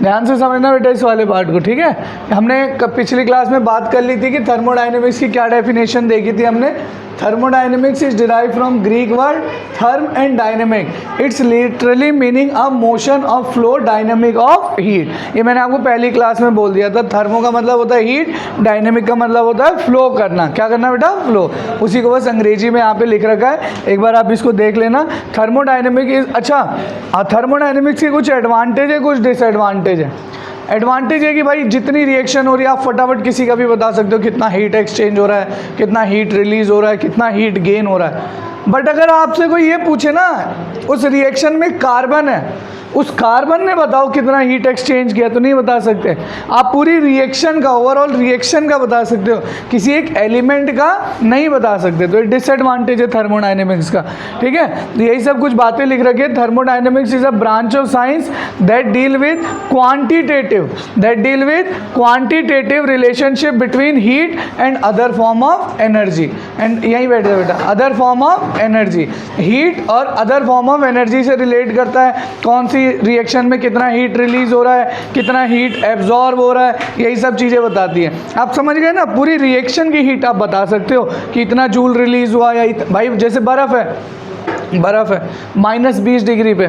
ध्यान से समझना बेटा इस वाले पार्ट को, ठीक है। हमने पिछली क्लास में बात कर ली थी कि थर्मोडायनेमिक्स की क्या डेफिनेशन देखी थी हमने। Thermodynamics is derive from Greek word therm and dynamic, it's literally meaning a motion of flow, dynamic of heat. ये मैंने आपको पहली क्लास में बोल दिया था। थर्मो का मतलब होता है हीट, डायनेमिक का मतलब होता है फ्लो करना। क्या करना बेटा? फ्लो। उसी को बस अंग्रेजी में यहाँ पे लिख रखा है, एक बार आप इसको देख लेना। थर्मोडायनेमिक इज, अच्छा थर्मोडायनेमिक्स के कुछ एडवांटेज है, कुछ डिसएडवांटेज है। एडवांटेज है कि भाई जितनी रिएक्शन हो रही है आप फटाफट किसी का भी बता सकते हो कितना हीट एक्सचेंज हो रहा है, कितना हीट रिलीज हो रहा है, कितना हीट गेन हो रहा है। बट अगर आपसे कोई ये पूछे ना उस रिएक्शन में कार्बन है, उस कार्बन ने बताओ कितना हीट एक्सचेंज किया, तो नहीं बता सकते। आप पूरी रिएक्शन का, ओवरऑल रिएक्शन का बता सकते हो, किसी एक एलिमेंट का नहीं बता सकते। तो ये डिसएडवांटेज है थर्मोडायनेमिक्स का, ठीक है। तो यही सब कुछ बातें लिख रखी है। Thermodynamics is a branch of science that deal with quantitative relationship between heat and other form of energy. And यहीं बैठे बेटा, other form of energy, heat और अदर फॉर्म ऑफ एनर्जी से रिलेट करता है। कौन सी रिएक्शन में कितना हीट रिलीज हो रहा है, कितना हीट एब्जॉर्ब हो रहा है, यही सब चीज़ें बताती हैं। आप समझ गए ना, पूरी रिएक्शन की हीट आप बता सकते हो कि इतना जूल रिलीज हुआ या भाई जैसे बर्फ़ है -20 डिग्री पे,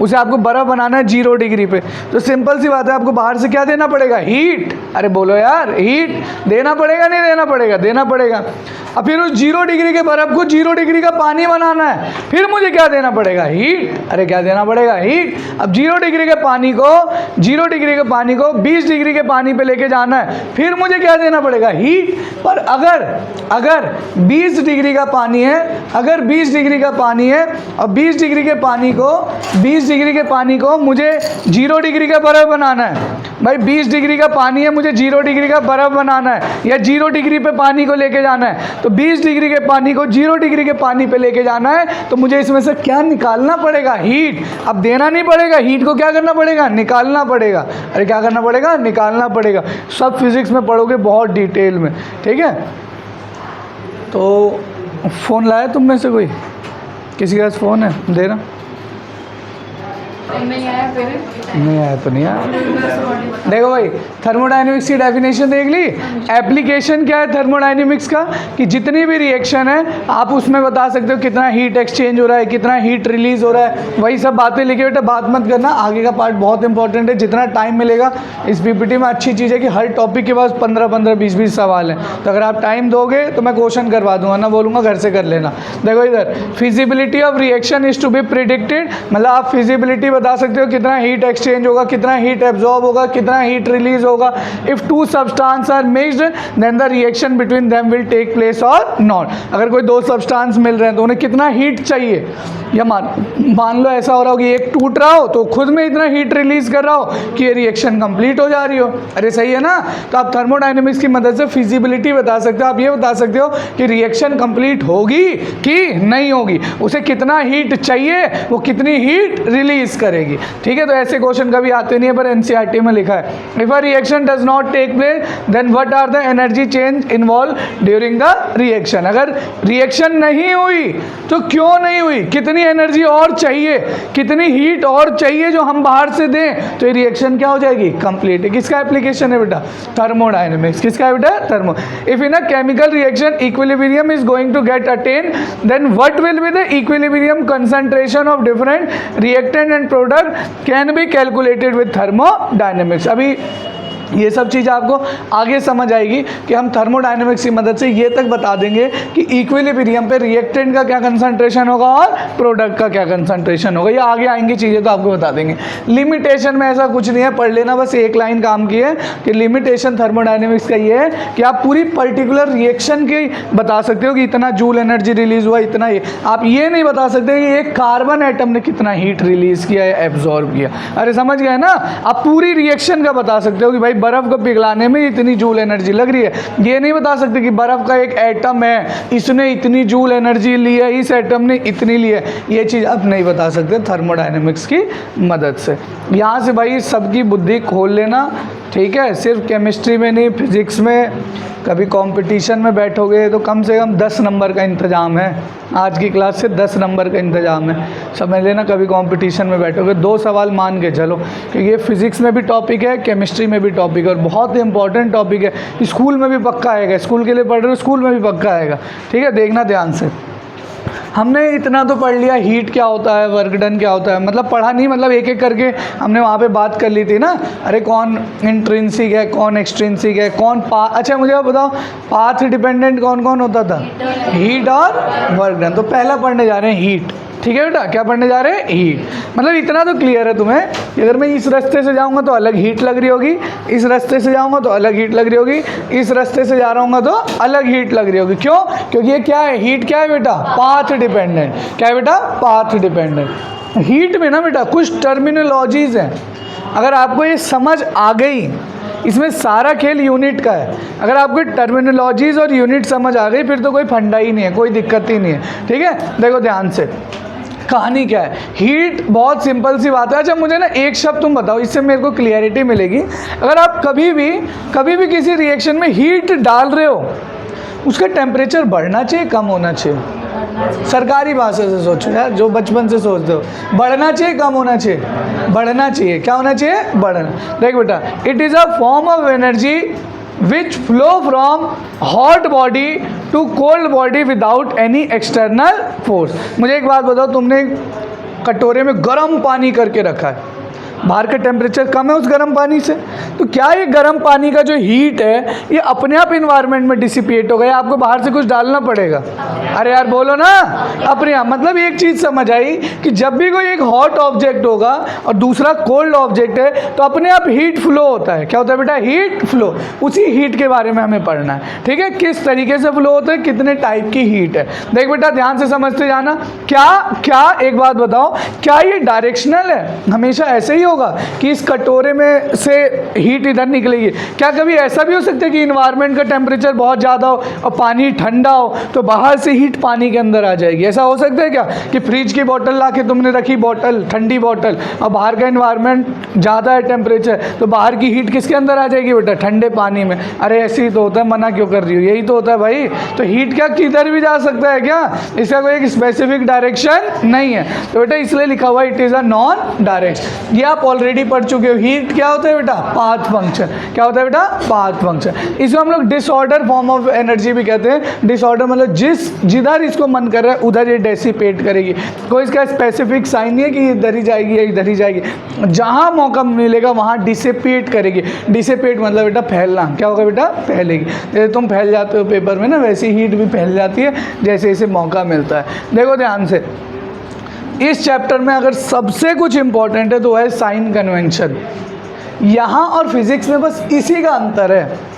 उसे आपको बर्फ़ बनाना है 0 डिग्री पे, तो सिंपल सी बात है आपको बाहर से क्या देना पड़ेगा? हीट। अरे बोलो यार, हीट देना पड़ेगा नहीं देना पड़ेगा? देना पड़ेगा। अब फिर उस 0 डिग्री के बर्फ़ को 0 डिग्री का पानी बनाना है, फिर मुझे क्या देना पड़ेगा? हीट। अरे क्या देना पड़ेगा? हीट। अब 0 डिग्री के पानी को 20 डिग्री के पानी पे लेके जाना है, फिर मुझे क्या देना पड़ेगा? हीट। पर अगर 20 डिग्री का पानी है, और 20 डिग्री के पानी को मुझे 0 डिग्री का बर्फ़ बनाना है। भाई 20 डिग्री का पानी है, मुझे 0 डिग्री का बर्फ़ बनाना है, या 0 डिग्री पे पानी को लेके जाना है, तो 20 डिग्री के पानी को 0 डिग्री के पानी पे लेके जाना है, तो मुझे इसमें से क्या निकालना पड़ेगा? हीट। अब देना नहीं पड़ेगा, हीट को क्या करना पड़ेगा? निकालना पड़ेगा। अरे क्या करना पड़ेगा? निकालना पड़ेगा। सब फिजिक्स में पढ़ोगे बहुत डिटेल में, ठीक है। तो फ़ोन लाया तुम में से कोई? किसी के पास फ़ोन है? दे रहा। नहीं आया फिर? नहीं आया तो नहीं आया। देखो भाई, थर्मोडायनेमिक्स की डेफिनेशन देख ली। एप्लीकेशन क्या है थर्मोडायनेमिक्स का? कि जितनी भी रिएक्शन है आप उसमें बता सकते हो कितना हीट एक्सचेंज हो रहा है, कितना हीट रिलीज हो रहा है। वही सब बातें लिखे बेटा, बात मत करना। आगे का पार्ट बहुत इंपॉर्टेंट है। जितना टाइम मिलेगा इस पीपीटी में, अच्छी चीज़ है कि हर टॉपिक के पास 15-15, 20-20 सवाल हैं। तो अगर आप टाइम दोगे तो मैं क्वेश्चन करवा दूंगा, ना बोलूँगा घर से कर लेना। देखो इधर, feasibility of reaction is to be predicted, मतलब आप फिजिबिलिटी बता सकते हो कितना हीट एक्सचेंज होगा, कितना हीट एब्जॉर्ब होगा, कितना हीट रिलीज होगा। If 2 substance are mixed then the reaction between them will take place और नॉट। अगर कोई 2 सब्सटेंस मिल रहे हैं तो उन्हें कितना हीट चाहिए, या मान लो ऐसा हो रहा हो कि एक टूट रहा हो तो खुद में इतना हीट रिलीज कर रहा हो कि ये रिएक्शन कंप्लीट हो जा रही हो। अरे सही है ना। तो आप थर्मोडायनेमिक्स की मदद से फिजिबिलिटी बता सकते हो। आप ये बता सकते हो कि रिएक्शन कंप्लीट होगी कि नहीं होगी, उसे कितना हीट चाहिए, वो कितनी हीट रिलीज करेगी, ठीक है। तो ऐसे क्वेश्चन कभी आते नहीं है, पर एनसीईआरटी में लिखा है, if a reaction does not take place then what are the energy change involve during the reaction. अगर रिएक्शन नहीं हुई तो क्यों नहीं हुई, कितनी एनर्जी और चाहिए, कितनी हीट और चाहिए जो हम बाहर से दें, तो ये रिएक्शन क्या हो जाएगी? कंप्लीट है। किसका एप्लीकेशन है बेटा? थर्मोडायनेमिक्स। किसका है बेटा? Thermo. If in a chemical reaction equilibrium is going to get attain then what will be the equilibrium concentration of different reactant and product can be calculated with thermodynamics. अभी ये सब चीज़ आपको आगे समझ आएगी कि हम थर्मोडायनेमिक्स की मदद से ये तक बता देंगे कि इक्विलिब्रियम पे रिएक्टेंट का क्या कंसंट्रेशन होगा और प्रोडक्ट का क्या कंसंट्रेशन होगा। ये आगे आएंगी चीज़ें तो आपको बता देंगे। लिमिटेशन में ऐसा कुछ नहीं है, पढ़ लेना, बस एक लाइन काम की है कि लिमिटेशन थर्मोडायनेमिक्स का ये है कि आप पूरी पर्टिकुलर रिएक्शन की बता सकते हो कि इतना जूल एनर्जी रिलीज हुआ, इतना ये। आप ये नहीं बता सकते कि एक कार्बन एटम ने कितना हीट रिलीज किया या एब्जॉर्ब किया। अरे समझ गए ना। आप पूरी रिएक्शन का बता सकते हो कि भाई बर्फ़ को पिघलाने में इतनी जूल एनर्जी लग रही है। ये नहीं बता सकते कि बर्फ़ का एक एटम है, इसने इतनी जूल एनर्जी ली है, इस एटम ने इतनी ली है। ये चीज़ आप नहीं बता सकते थर्मोडायनेमिक्स की मदद से। यहाँ से भाई सबकी बुद्धि खोल लेना, ठीक है, सिर्फ केमिस्ट्री में नहीं, फिजिक्स में, कभी कंपटीशन में बैठोगे तो कम से कम 10 नंबर का इंतज़ाम है। आज की क्लास से 10 नंबर का इंतज़ाम है, समझ लेना। कभी कंपटीशन में बैठोगे 2 सवाल मान के चलो, क्योंकि ये फिज़िक्स में भी टॉपिक है, केमिस्ट्री में भी टॉपिक है, और बहुत ही इंपॉर्टेंट टॉपिक है। स्कूल में भी पक्का आएगा, स्कूल के लिए पढ़ रहे हो स्कूल में भी पक्का आएगा, ठीक है, देखना ध्यान से। हमने इतना तो पढ़ लिया, हीट क्या होता है, वर्क डन क्या होता है, मतलब पढ़ा नहीं, मतलब एक एक करके हमने वहाँ पे बात कर ली थी ना। अरे कौन इंट्रिंसिक है, कौन एक्सट्रिंसिक है, कौन अच्छा मुझे बताओ, पाथ डिपेंडेंट कौन कौन होता था? हीट और वर्क डन। तो पहला पढ़ने जा रहे हैं हीट, ठीक है बेटा। क्या पढ़ने जा रहे हैं? हीट। मतलब इतना तो क्लियर है तुम्हें कि अगर मैं इस रास्ते से जाऊंगा तो अलग हीट लग रही होगी, इस रास्ते से जाऊंगा तो अलग हीट लग रही होगी, इस रास्ते से जा रहा हूँ तो अलग हीट लग रही होगी। क्यों? क्योंकि ये क्या है? हीट क्या है बेटा? Path dependent. क्या है बेटा? Path dependent. हीट में ना बेटा कुछ टर्मिनोलॉजीज हैं, अगर आपको ये समझ आ गई, इसमें सारा खेल यूनिट का है। अगर आपको टर्मिनोलॉजीज और यूनिट समझ आ गई फिर तो कोई फंडा ही नहीं है, कोई दिक्कत ही नहीं है, ठीक है। देखो ध्यान से, कहानी क्या है। हीट बहुत सिंपल सी बात है। अच्छा मुझे ना एक शब्द तुम बताओ, इससे मेरे को क्लियरिटी मिलेगी। अगर आप कभी भी किसी रिएक्शन में हीट डाल रहे हो, उसका टेम्परेचर बढ़ना चाहिए, कम होना चाहिए? सरकारी भाषा से सोचो यार, जो बचपन से सोचते हो। बढ़ना चाहिए, कम होना चाहिए? बढ़ना चाहिए। क्या होना चाहिए? बढ़ना। देख बेटा, it is a form of energy which flow from hot body to cold body without any external force। मुझे एक बात बताओ, तुमने कटोरे में गर्म पानी करके रखा है, बाहर का टेम्परेचर कम है उस गर्म पानी से, तो क्या ये गर्म पानी का जो हीट है ये अपने आप इन्वायरमेंट में डिसिपेट होगा या आपको बाहर से कुछ डालना पड़ेगा? अरे यार बोलो ना, अपने आप। मतलब एक चीज़ समझ आई कि जब भी कोई एक हॉट ऑब्जेक्ट होगा और दूसरा कोल्ड ऑब्जेक्ट है तो अपने आप हीट फ्लो होता है। क्या होता है बेटा? Heat flow. उसी हीट के बारे में हमें पढ़ना है, ठीक है, किस तरीके से फ्लो होता है, कितने टाइप की हीट है। देख बेटा ध्यान से समझते जाना। क्या एक बात बताओ, क्या ये डायरेक्शनल है? हमेशा ऐसे ही होगा कि इस कटोरे में से हीट इधर निकलेगी? क्या कभी ऐसा भी हो सकता है कि इन्वायरमेंट का टेम्परेचर बहुत ज़्यादा हो और पानी ठंडा हो तो बाहर से हीट पानी के अंदर आ जाएगी? ऐसा हो सकता है क्या कि फ्रिज की बोतल ला के तुमने रखी, बोतल ठंडी बोतल, और बाहर का इन्वायरमेंट ज़्यादा है टेम्परेचर, तो बाहर की हीट किसके अंदर आ जाएगी बेटा? ठंडे पानी में। अरे ऐसे ही तो होता है, मना क्यों कर रही हो? यही तो होता है भाई। तो हीट क्या किधर भी जा सकता है क्या? इसका कोई एक स्पेसिफिक डायरेक्शन नहीं है। तो बेटा इसलिए लिखा हुआ it is a non direction. ये आप ऑलरेडी पढ़ चुके हो। हीट क्या होता है बेटा? Path function. क्या होता है बेटा? Path function. इसको हम लोग डिसऑर्डर फॉर्म ऑफ एनर्जी भी कहते हैं। डिसऑर्डर मतलब जिधर इसको मन कर रहा है उधर ये डेसिपेट करेगी। कोई इसका स्पेसिफिक साइन नहीं है कि इधर ही जाएगी या इधर ही जाएगी, जहाँ मौका मिलेगा वहाँ डिसिपेट करेगी। डिसिपेट मतलब बेटा फैलना। क्या होगा बेटा? फैलेगी। जैसे तुम फैल जाते हो पेपर में ना, वैसी हीट भी फैल जाती है जैसे जैसे मौका मिलता है। देखो ध्यान से, इस चैप्टर में अगर सबसे कुछ इंपॉर्टेंट है तो है साइन कन्वेंशन। यहाँ और फिजिक्स में बस इसी का अंतर है,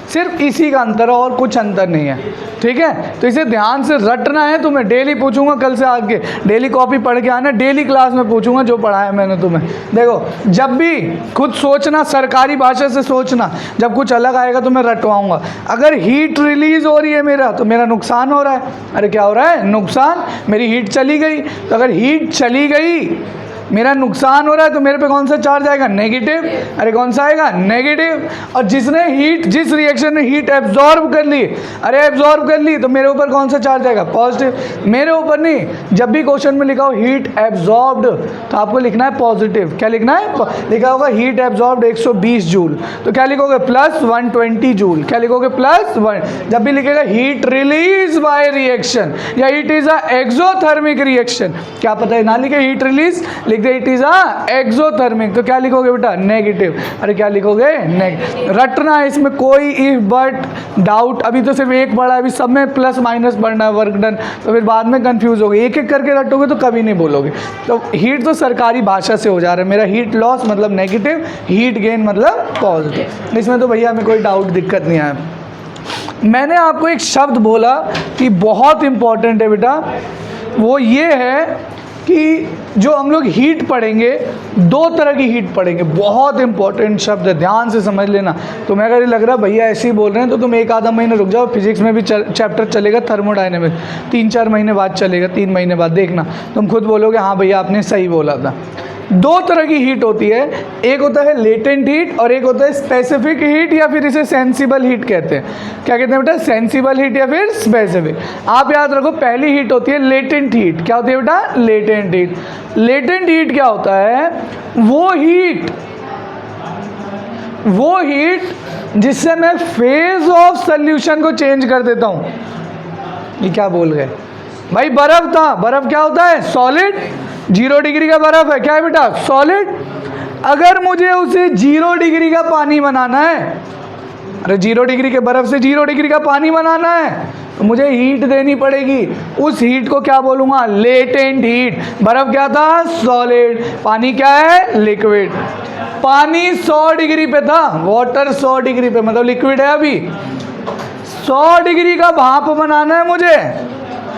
सिर्फ इसी का अंतर है और कुछ अंतर नहीं है, ठीक है। तो इसे ध्यान से रटना है तुम्हें। डेली पूछूंगा कल से आगे, डेली कॉपी पढ़ के आना, डेली क्लास में पूछूंगा जो पढ़ाया मैंने तुम्हें। देखो जब भी खुद सोचना, सरकारी भाषा से सोचना, जब कुछ अलग आएगा तो मैं रटवाऊंगा। अगर हीट रिलीज हो रही है मेरा तो मेरा नुकसान हो रहा है। अरे क्या हो रहा है? नुकसान। मेरी हीट चली गई, तो अगर हीट चली गई मेरा नुकसान हो रहा है तो मेरे पे कौन सा चार्ज आएगा? नेगेटिव। अरे कौन सा आएगा? नेगेटिव। और जिस रिएक्शन ने हीट एब्जॉर्ब कर ली, अरे एब्जॉर्ब कर ली, तो मेरे ऊपर कौन सा चार्ज आएगा? पॉजिटिव। मेरे ऊपर नहीं, जब भी क्वेश्चन में लिखा हो हीट एब्जॉर्ब्ड तो आपको लिखना है पॉजिटिव। क्या लिखना है? लिखा होगा हीट एब्जॉर्ब्ड 120 जूल, तो क्या लिखोगे? Plus 120 joule. क्या लिखोगे? प्लस 1। जब भी लिखेगा हीट रिलीज बाय रिएक्शन या it is a exothermic reaction, क्या पता है ना लिखे हीट रिलीज, लिख दे इट इज अ एक्सोथर्मिक, तो क्या लिखोगे बेटा? नेगेटिव। अरे क्या लिखोगे? नेगेटिव। रटना है, इसमें कोई इफ बट डाउट। अभी तो सिर्फ एक पढ़ा है, अभी सब में प्लस माइनस पढ़ना है, वर्क डन, तो फिर बाद में कंफ्यूज होगे। एक एक करके रटोगे तो कभी नहीं बोलोगे। तो हीट तो सरकारी भाषा से हो जा रहा है। मेरा हीट लॉस मतलब नेगेटिव, हीट गेन मतलब पॉजिटिव। इसमें तो भैया हमें कोई डाउट दिक्कत नहीं आया। मैंने आपको एक शब्द बोला कि बहुत इंपॉर्टेंट है बेटा, वो ये है कि जो हम लोग हीट पढ़ेंगे, 2 तरह की हीट पढ़ेंगे। बहुत इंपॉर्टेंट शब्द है, ध्यान से समझ लेना। तुम्हें अगर ये लग रहा है भैया ऐसे ही बोल रहे हैं तो तुम 1 आधा महीने रुक जाओ। फिजिक्स में भी चैप्टर चलेगा थर्मोडायनेमिक्स, 3-4 महीने बाद चलेगा, 3 महीने बाद देखना, तुम खुद बोलोगे हाँ भैया आपने सही बोला था। दो तरह की हीट होती है, एक होता है लेटेंट हीट और एक होता है स्पेसिफिक हीट, या फिर इसे सेंसिबल हीट कहते हैं। क्या कहते हैं बेटा? सेंसिबल हीट या फिर स्पेसिफिक। आप याद रखो, पहली हीट होती है लेटेंट हीट। क्या होती है बेटा? Latent heat. लेटेंट हीट क्या होता है? वो हीट जिससे मैं फेज ऑफ सोल्यूशन को चेंज कर देता हूं। ये क्या बोल गए भाई? बर्फ था, बर्फ क्या होता है? सॉलिड। 0 डिग्री का बर्फ है, क्या है बेटा? सॉलिड। अगर मुझे उसे 0 डिग्री का पानी बनाना है, अरे 0 डिग्री के बर्फ से 0 डिग्री का पानी बनाना है तो मुझे हीट देनी पड़ेगी। उस हीट को क्या बोलूंगा? Latent heat. बर्फ क्या था? सॉलिड। पानी क्या है? लिक्विड। पानी 100 डिग्री पे था, वाटर 100 डिग्री पे, मतलब लिक्विड है। अभी 100 डिग्री का भाप बनाना है मुझे।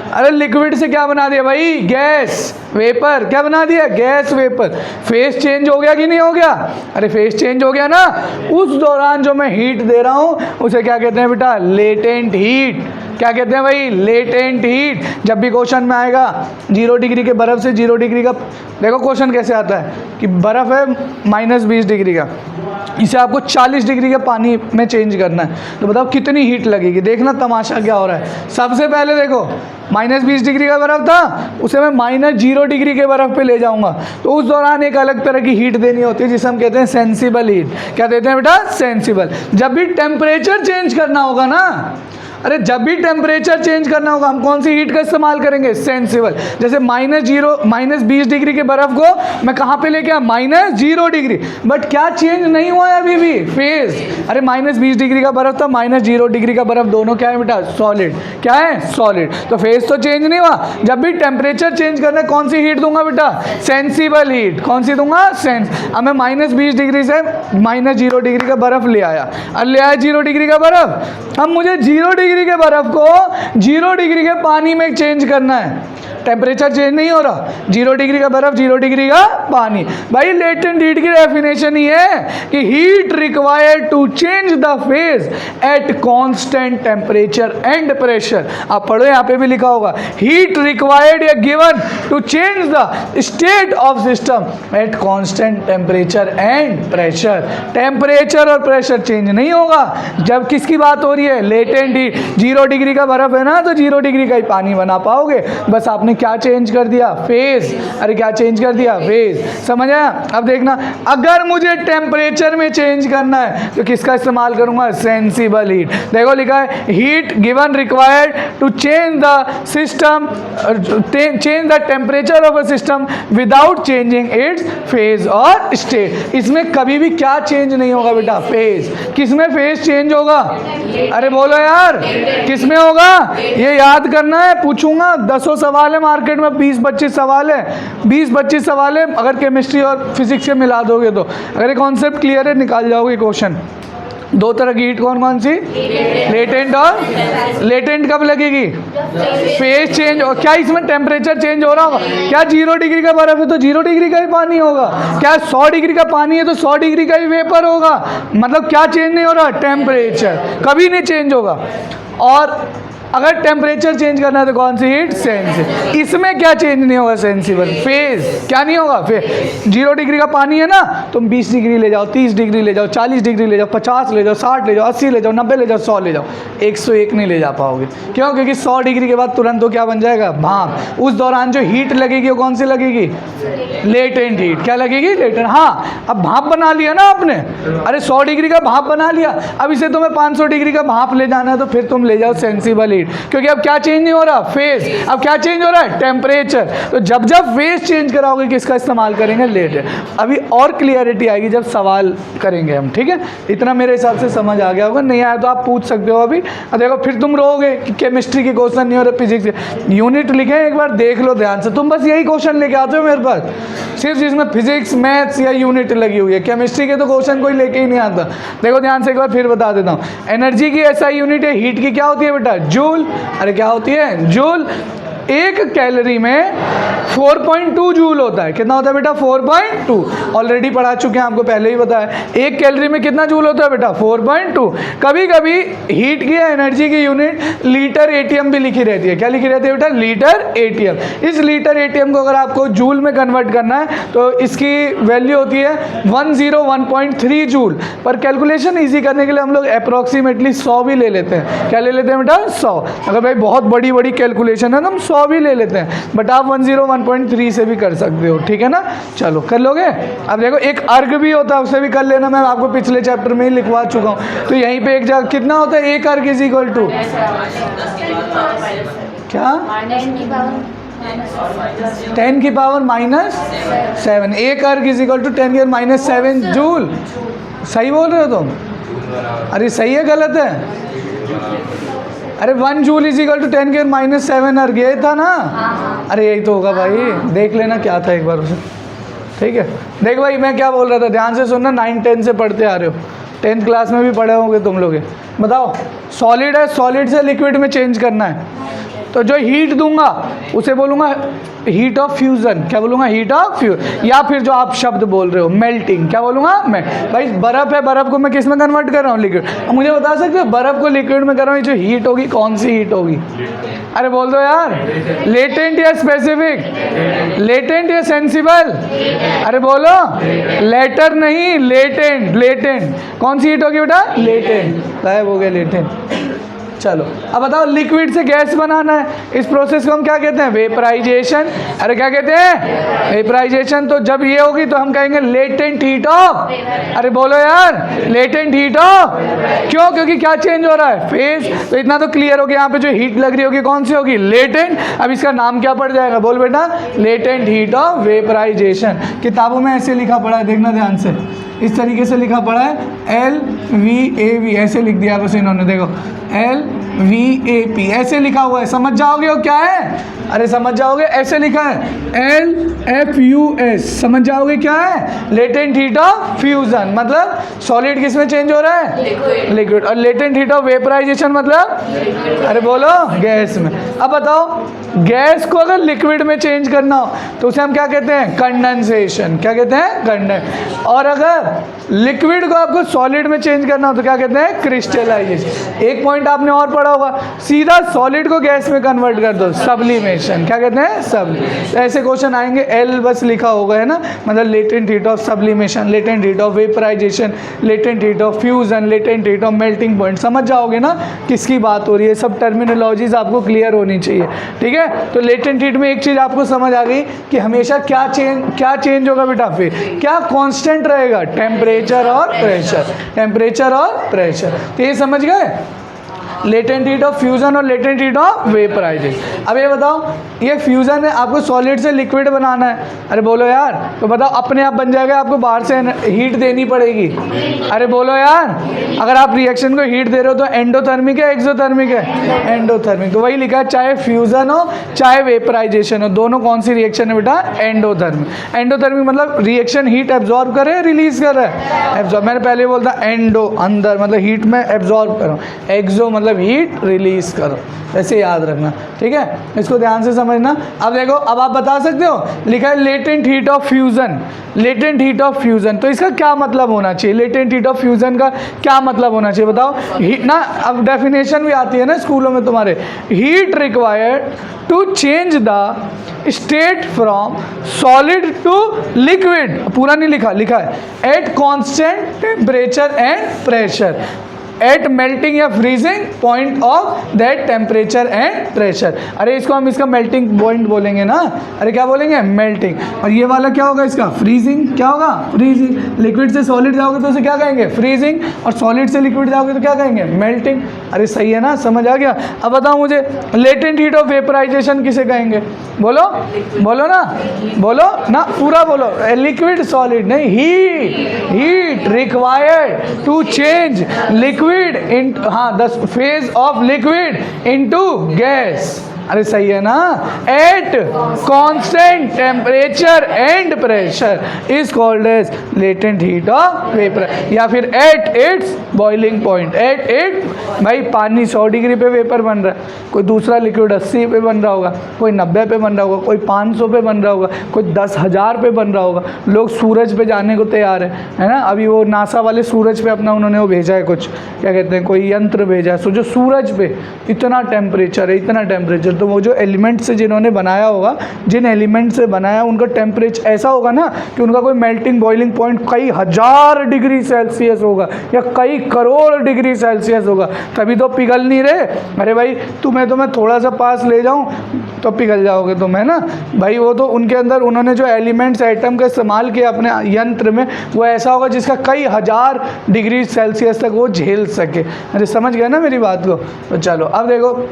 अरे लिक्विड से क्या बना दिया भाई? Gas, vapour. क्या बना दिया? Gas, vapour. फेस चेंज हो गया कि नहीं हो गया? अरे फेस चेंज हो गया ना। उस दौरान जो मैं हीट दे रहा हूं उसे क्या कहते हैं बेटा? Latent heat. क्या कहते हैं भाई? Latent heat. जब भी क्वेश्चन में आएगा 0 डिग्री के बर्फ से 0 डिग्री का, देखो क्वेश्चन कैसे आता है कि बर्फ है -20 डिग्री का, इसे आपको 40 डिग्री के पानी में चेंज करना है, तो बताओ कितनी हीट लगेगी। देखना तमाशा क्या हो रहा है। सबसे पहले देखो, -20 डिग्री का बर्फ था, उसे मैं -0 डिग्री के बर्फ पे ले जाऊंगा, तो उस दौरान एक अलग तरह की हीट देनी होती है जिसे हम कहते हैं सेंसिबल हीट। क्या देते हैं बेटा? सेंसिबल। जब भी टेम्परेचर चेंज करना होगा ना, अरे जब भी टेम्परेचर चेंज करना होगा, हम कौन सी हीट का इस्तेमाल करेंगे? सेंसिबल। जैसे -20 डिग्री के बर्फ को मैं कहाँ पे लेके आया? -0 डिग्री। बट क्या चेंज नहीं हुआ है अभी भी? फेज। अरे -20 डिग्री का बर्फ था, -0 डिग्री का बर्फ, दोनों क्या है बेटा? सॉलिड। क्या है? सॉलिड। तो फेज तो चेंज नहीं हुआ। जब भी टेम्परेचर चेंज करना है, कौन सी हीट दूंगा बेटा? Sensible heat. कौन सी दूंगा? सेंस। अब मैं -20 डिग्री से -0 डिग्री का बर्फ ले आया, अब ले आया 0 डिग्री का बर्फ। अब मुझे 0 डिग्री के बर्फ को 0 डिग्री के पानी में चेंज करना है। टेम्परेचर चेंज नहीं हो रहा, 0 डिग्री का बर्फ 0 डिग्री का पानी। भाई लेटेंट हीट की डेफिनेशन ही है कि heat required to change the phase at constant temperature and pressure. आप पढ़ो, यहाँ पे भी लिखा होगा, हीट रिक्वायर्ड या given to change the state of system at constant temperature and pressure. Temperature और प्रेशर चेंज नहीं होगा। जब किसकी बात हो रही है? Latent heat. 0 डिग्री का बर्फ है ना, तो 0 डिग्री का ही पानी बना पाओगे। बस आपने क्या चेंज कर दिया? फेज। अरे क्या चेंज कर दिया? फेज। समझ आया? अब देखना, अगर मुझे टेम्परेचर में चेंज करना है तो किसका इस्तेमाल करूंगा? Sensible heat. देखो लिखा है, heat given required to change the system, change the temperature of a system without changing its phase और स्टेट। इसमें कभी भी क्या चेंज नहीं होगा बेटा? फेज। किसमें फेज चेंज होगा? अरे बोलो यार, किसमें होगा? ये याद करना है, पूछूंगा। 10 सवाल है मार्केट में, 20-25 सवाल है, 20-25 सवाल है। अगर केमिस्ट्री और फिजिक्स से मिला दोगे तो, अगर ये कॉन्सेप्ट क्लियर है, निकाल जाओगे क्वेश्चन। दो तरह की हीट कौन कौन सी? लेटेंट और लेटेंट कब लगेगी? Phase change. और क्या इसमें टेम्परेचर चेंज हो रहा होगा? क्या 0 डिग्री का बर्फ है तो 0 डिग्री का ही पानी होगा? क्या 100 डिग्री का पानी है तो 100 डिग्री का ही वेपर होगा? मतलब क्या चेंज नहीं हो रहा? टेम्परेचर कभी नहीं चेंज होगा। और अगर टेम्परेचर चेंज करना है तो कौन सी हीट? सेंसिबल। इसमें क्या चेंज नहीं होगा? सेंसिबल। फेज क्या नहीं होगा? फेज। 0 डिग्री का पानी है ना, तुम 20 डिग्री ले जाओ, 30 डिग्री ले जाओ, 40 डिग्री ले जाओ, 50 ले जाओ, 60 ले जाओ, 80 ले जाओ, 90 ले जाओ, 100 ले जाओ, 101 नहीं ले जा पाओगे। क्यों? क्योंकि 100 डिग्री के बाद तुरंत तो क्या बन जाएगा? भाप। उस दौरान जो हीट लगेगी वो कौन सी लगेगी? Latent heat. क्या लगेगी? लेटेंट। हाँ, अब भाप बना लिया ना आपने, अरे 100 डिग्री का भाप बना लिया, अब इसे तुम्हें 500 डिग्री का भाप ले जाना है तो फिर तुम ले जाओ सेंसिबल हीट। क्योंकि अब क्या चेंज नहीं हो रहा? फेज। अब क्या चेंज हो रहा है? टेम्परेचर। तो जब जब फेज चेंज कराओगे किसका इस्तेमाल करेंगे? लेटेंट। अभी और क्लियरिटी आएगी जब सवाल करेंगे हम, ठीक है? इतना मेरे हिसाब से समझ आ गया होगा। नहीं आया तो आप पूछ सकते हो अभी। देखो फिर तुम रहोगे कि केमिस्ट्री के क्वेश्चन नहीं हो रहे, फिजिक्स के। यूनिट लिखे एक बार देख लो ध्यान से, तुम बस यही क्वेश्चन लेके आते हो मेरे पास, सिर्फ जिसमें फिजिक्स मैथ्स या यूनिट लगी हुई है। केमिस्ट्री के तो क्वेश्चन कोई लेके ही नहीं आता। देखो ध्यान से एक बार फिर बता देता हूँ। एनर्जी की ऐसा यूनिट है, हीट की क्या होती है बेटा? जूल। अरे क्या होती है? जूल। एक कैलोरी में 4.2 जूल होता है। कितना होता है बेटा? 4.2। ऑलरेडी पढ़ा चुके हैं, आपको पहले ही बताया। एक कैलोरी में कितना जूल होता है बेटा? 4.2। कभी कभी हीट की या एनर्जी की यूनिट लीटर एटीएम भी लिखी रहती है। क्या लिखी रहती है बेटा? Litre ATM. इस लीटर एटीएम को अगर आपको जूल में कन्वर्ट करना है तो इसकी वैल्यू होती है 101.3 जूल। पर कैलकुलेशन ईजी करने के लिए हम लोग अप्रॉक्सीमेटली 100 भी ले लेते हैं। क्या ले लेते हैं बेटा? 100। अगर भाई बहुत बड़ी बड़ी कैलकुलेशन है तो हम 100 भी ले लेते हैं, बट आप 101.3 से भी कर सकते हो। ठीक है ना? चलो कर लोगे। अब देखो एक अर्ग भी होता है, उससे भी कर लेना। मैं आपको पिछले चैप्टर में ही लिखवा चुका हूँ। तो यहीं पे एक जगह कितना होता है? एक अर्ग इज इक्वल टू क्या? 10 की पावर -7। एक अर्ग इज इक्वल टू 10 की पावर -7 जूल। सही बोल रहे हो तुम? अरे सही है गलत है? अरे 1 जूल इज इक्वल टू 10 की पावर -7 अर्ग, ये था ना? अरे यही तो होगा भाई, देख लेना क्या था एक बार उसे। ठीक है, देख भाई मैं क्या बोल रहा था, ध्यान से सुनना। 9-10 से पढ़ते आ रहे हो, 10th क्लास में भी पढ़े होंगे तुम लोग। बताओ, सॉलिड है, सॉलिड से लिक्विड में चेंज करना है तो जो हीट दूंगा उसे बोलूँगा हीट ऑफ फ्यूज़न। क्या बोलूँगा? Heat of fusion. या फिर जो आप शब्द बोल रहे हो मेल्टिंग, क्या बोलूँगा मैं? भाई बर्फ़ है, बर्फ़ को मैं किस में कन्वर्ट कर रहा हूँ? लिक्विड। अब मुझे बता सकते हो बर्फ़ को लिक्विड में कर रहा हूँ, जो हीट होगी कौन सी हीट होगी? अरे बोल दो यार, लेटेंट या स्पेसिफिक? लेटेंट या सेंसिबल? अरे बोलो, लेटर नहीं, लेटेंट। लेटेंट कौन सी हीट होगी बेटा? लेटेंट। गायब हो गया लेटेंट। चलो अब बताओ, लिक्विड से गैस बनाना है, इस प्रोसेस को हम क्या कहते हैं? वेपराइजेशन। अरे क्या कहते हैं? वेपराइजेशन। तो जब ये होगी तो हम कहेंगे लेटेंट हीट ऑफ। अरे बोलो यार, लेटेंट हीट ऑफ। क्यों? क्योंकि क्या चेंज हो रहा है? फेज। तो इतना तो क्लियर हो गया, यहाँ पे जो हीट लग रही होगी कौन सी होगी? लेटेंट। अब इसका नाम क्या पड़ जाएगा? बोल बेटा, लेटेंट हीट ऑफ वेपराइजेशन। किताबों में ऐसे लिखा पड़ा है, देखना ध्यान से, इस तरीके से लिखा पड़ा है, LVAV ऐसे लिख दिया बस इन्होंने। देखो LVAP ऐसे लिखा हुआ है, समझ जाओगे वो क्या है? अरे समझ जाओगे, ऐसे लिखा है LFUS, समझ जाओगे क्या है? Latent heat of fusion. मतलब सॉलिड किस में चेंज हो रहा है? लिक्विड। और लेटेंट हीट ऑफ वेपराइजेशन मतलब? अरे बोलो, गैस में। अब बताओ, गैस को अगर लिक्विड में चेंज करना हो तो उसे हम क्या कहते हैं? कंडेंसेशन। क्या कहते हैं? कंडेंस। और अगर लिक्विड को आपको सॉलिड में चेंज करना हो तो क्या कहते हैं? क्रिस्टलाइजेशन। एक पॉइंट आपने और पढ़ा होगा, सीधा सॉलिड को गैस में कन्वर्ट कर दो, सब्लिमेशन। क्या कहते हैं? सब। ऐसे क्वेश्चन आएंगे, L बस लिखा होगा, है ना? मतलब latent heat of sublimation, latent heat of vaporization, latent heat of fusion, latent heat of melting point. समझ जाओगे ना किसकी बात हो रही है? सब टर्मिनोलॉजीज आपको क्लियर होनी चाहिए। ठीक है, तो लेटेंट हीट में एक चीज़ आपको समझ आ गई कि हमेशा क्या चेंज होगा बेटा? फिर क्या कांस्टेंट रहेगा? टेम्परेचर और प्रेशर। टेम्परेचर और प्रेशर। तो ये समझ गए, लेटेंट हीट ऑफ फ्यूजन और लेटेंट हीट ऑफ वेपराइजेशन। अब ये बताओ, ये फ्यूजन है, आपको सॉलिड से लिक्विड बनाना है। अरे बोलो यार, तो बताओ अपने आप बन जाएगा? आपको बाहर से हीट देनी पड़ेगी? अरे बोलो यार, अगर आप रिएक्शन को हीट दे रहे हो तो एंडोथर्मिक है एक्सोथर्मिक है? एंडोथर्मिक। तो वही लिखा है, चाहे फ्यूजन हो चाहे वेपराइजेशन हो, दोनों कौन सी रिएक्शन है बेटा? एंडोथर्मिक। एंडोथर्मिक मतलब रिएक्शन हीट एब्जॉर्ब कर रहे हैं, रिलीज कर रहा है? एब्जॉर्ब। मैंने पहले बोलता एंडो अंदर, मतलब हीट में एब्जॉर्ब करो, एक्सो मतलब हीट रिलीज करो। ऐसे याद रखना, ठीक है? इसको ध्यान से समझना। अब देखो, अब आप बता सकते हो, लिखा है latent heat of fusion. Latent heat of fusion, तो इसका क्या मतलब होना चाहिए? लेटेंट हीट ऑफ फ्यूजन का क्या मतलब होना चाहिए बताओ? हीट ना, अब डेफिनेशन भी आती है ना स्कूलों में तुम्हारे, heat required to change the state from solid to liquid. पूरा नहीं लिखा, लिखा है at constant temperature and pressure, at melting या freezing point of that temperature and pressure. अरे इसको हम इसका मेल्टिंग पॉइंट बोलेंगे ना? अरे क्या बोलेंगे? मेल्टिंग। और ये वाला क्या होगा इसका? फ्रीजिंग। क्या होगा? फ्रीजिंग। लिक्विड से सॉलिड जाओगे तो उसे क्या कहेंगे? फ्रीजिंग। और सॉलिड से लिक्विड जाओगे तो क्या कहेंगे? मेल्टिंग। अरे सही है ना? समझ आ गया? अब बताओ मुझे, लेटेंट हीट ऑफ वेपराइजेशन किसे कहेंगे? बोलो, बोलो ना, बोलो ना, पूरा बोलो। लिक्विड सॉलिड नहीं, heat required to change liquid in, हाँ, the phase of liquid into gas. अरे सही है ना, at constant temperature and pressure is called as latent heat of vapour, या फिर at its boiling point. At भाई पानी 100 डिग्री पे वेपर बन रहा है, कोई दूसरा लिक्विड 80 पे बन रहा होगा, कोई 90 पे बन रहा होगा, कोई 500 पे बन रहा होगा, कोई 10,000 पे बन रहा होगा। लोग सूरज पे जाने को तैयार है ना। अभी वो नासा वाले सूरज पे अपना उन्होंने वो भेजा है, कुछ क्या कहते हैं, कोई यंत्र भेजा है। जो सूरज पे इतना टेम्परेचर है, इतना टेम्परेचर, तो वो जो एलिमेंट से जिन्होंने बनाया होगा, जिन एलिमेंट से बनाया उनका टेम्परेचर ऐसा होगा ना कि उनका कोई मेल्टिंग बॉइलिंग पॉइंट कई हजार डिग्री सेल्सियस होगा या कई करोड़ डिग्री सेल्सियस होगा, तभी तो पिघल नहीं रहे। अरे भाई तुम्हें तो मैं थोड़ा सा पास ले जाऊं तो पिघल जाओगे तुम, है ना भाई। वो तो उनके अंदर उन्होंने जो एलिमेंट्स एटम का इस्तेमाल किया अपने यंत्र में, वो ऐसा होगा जिसका कई हजार डिग्री सेल्सियस तक वो झेल सके। अरे समझ गए ना मेरी बात को। तो चलो अब देखो,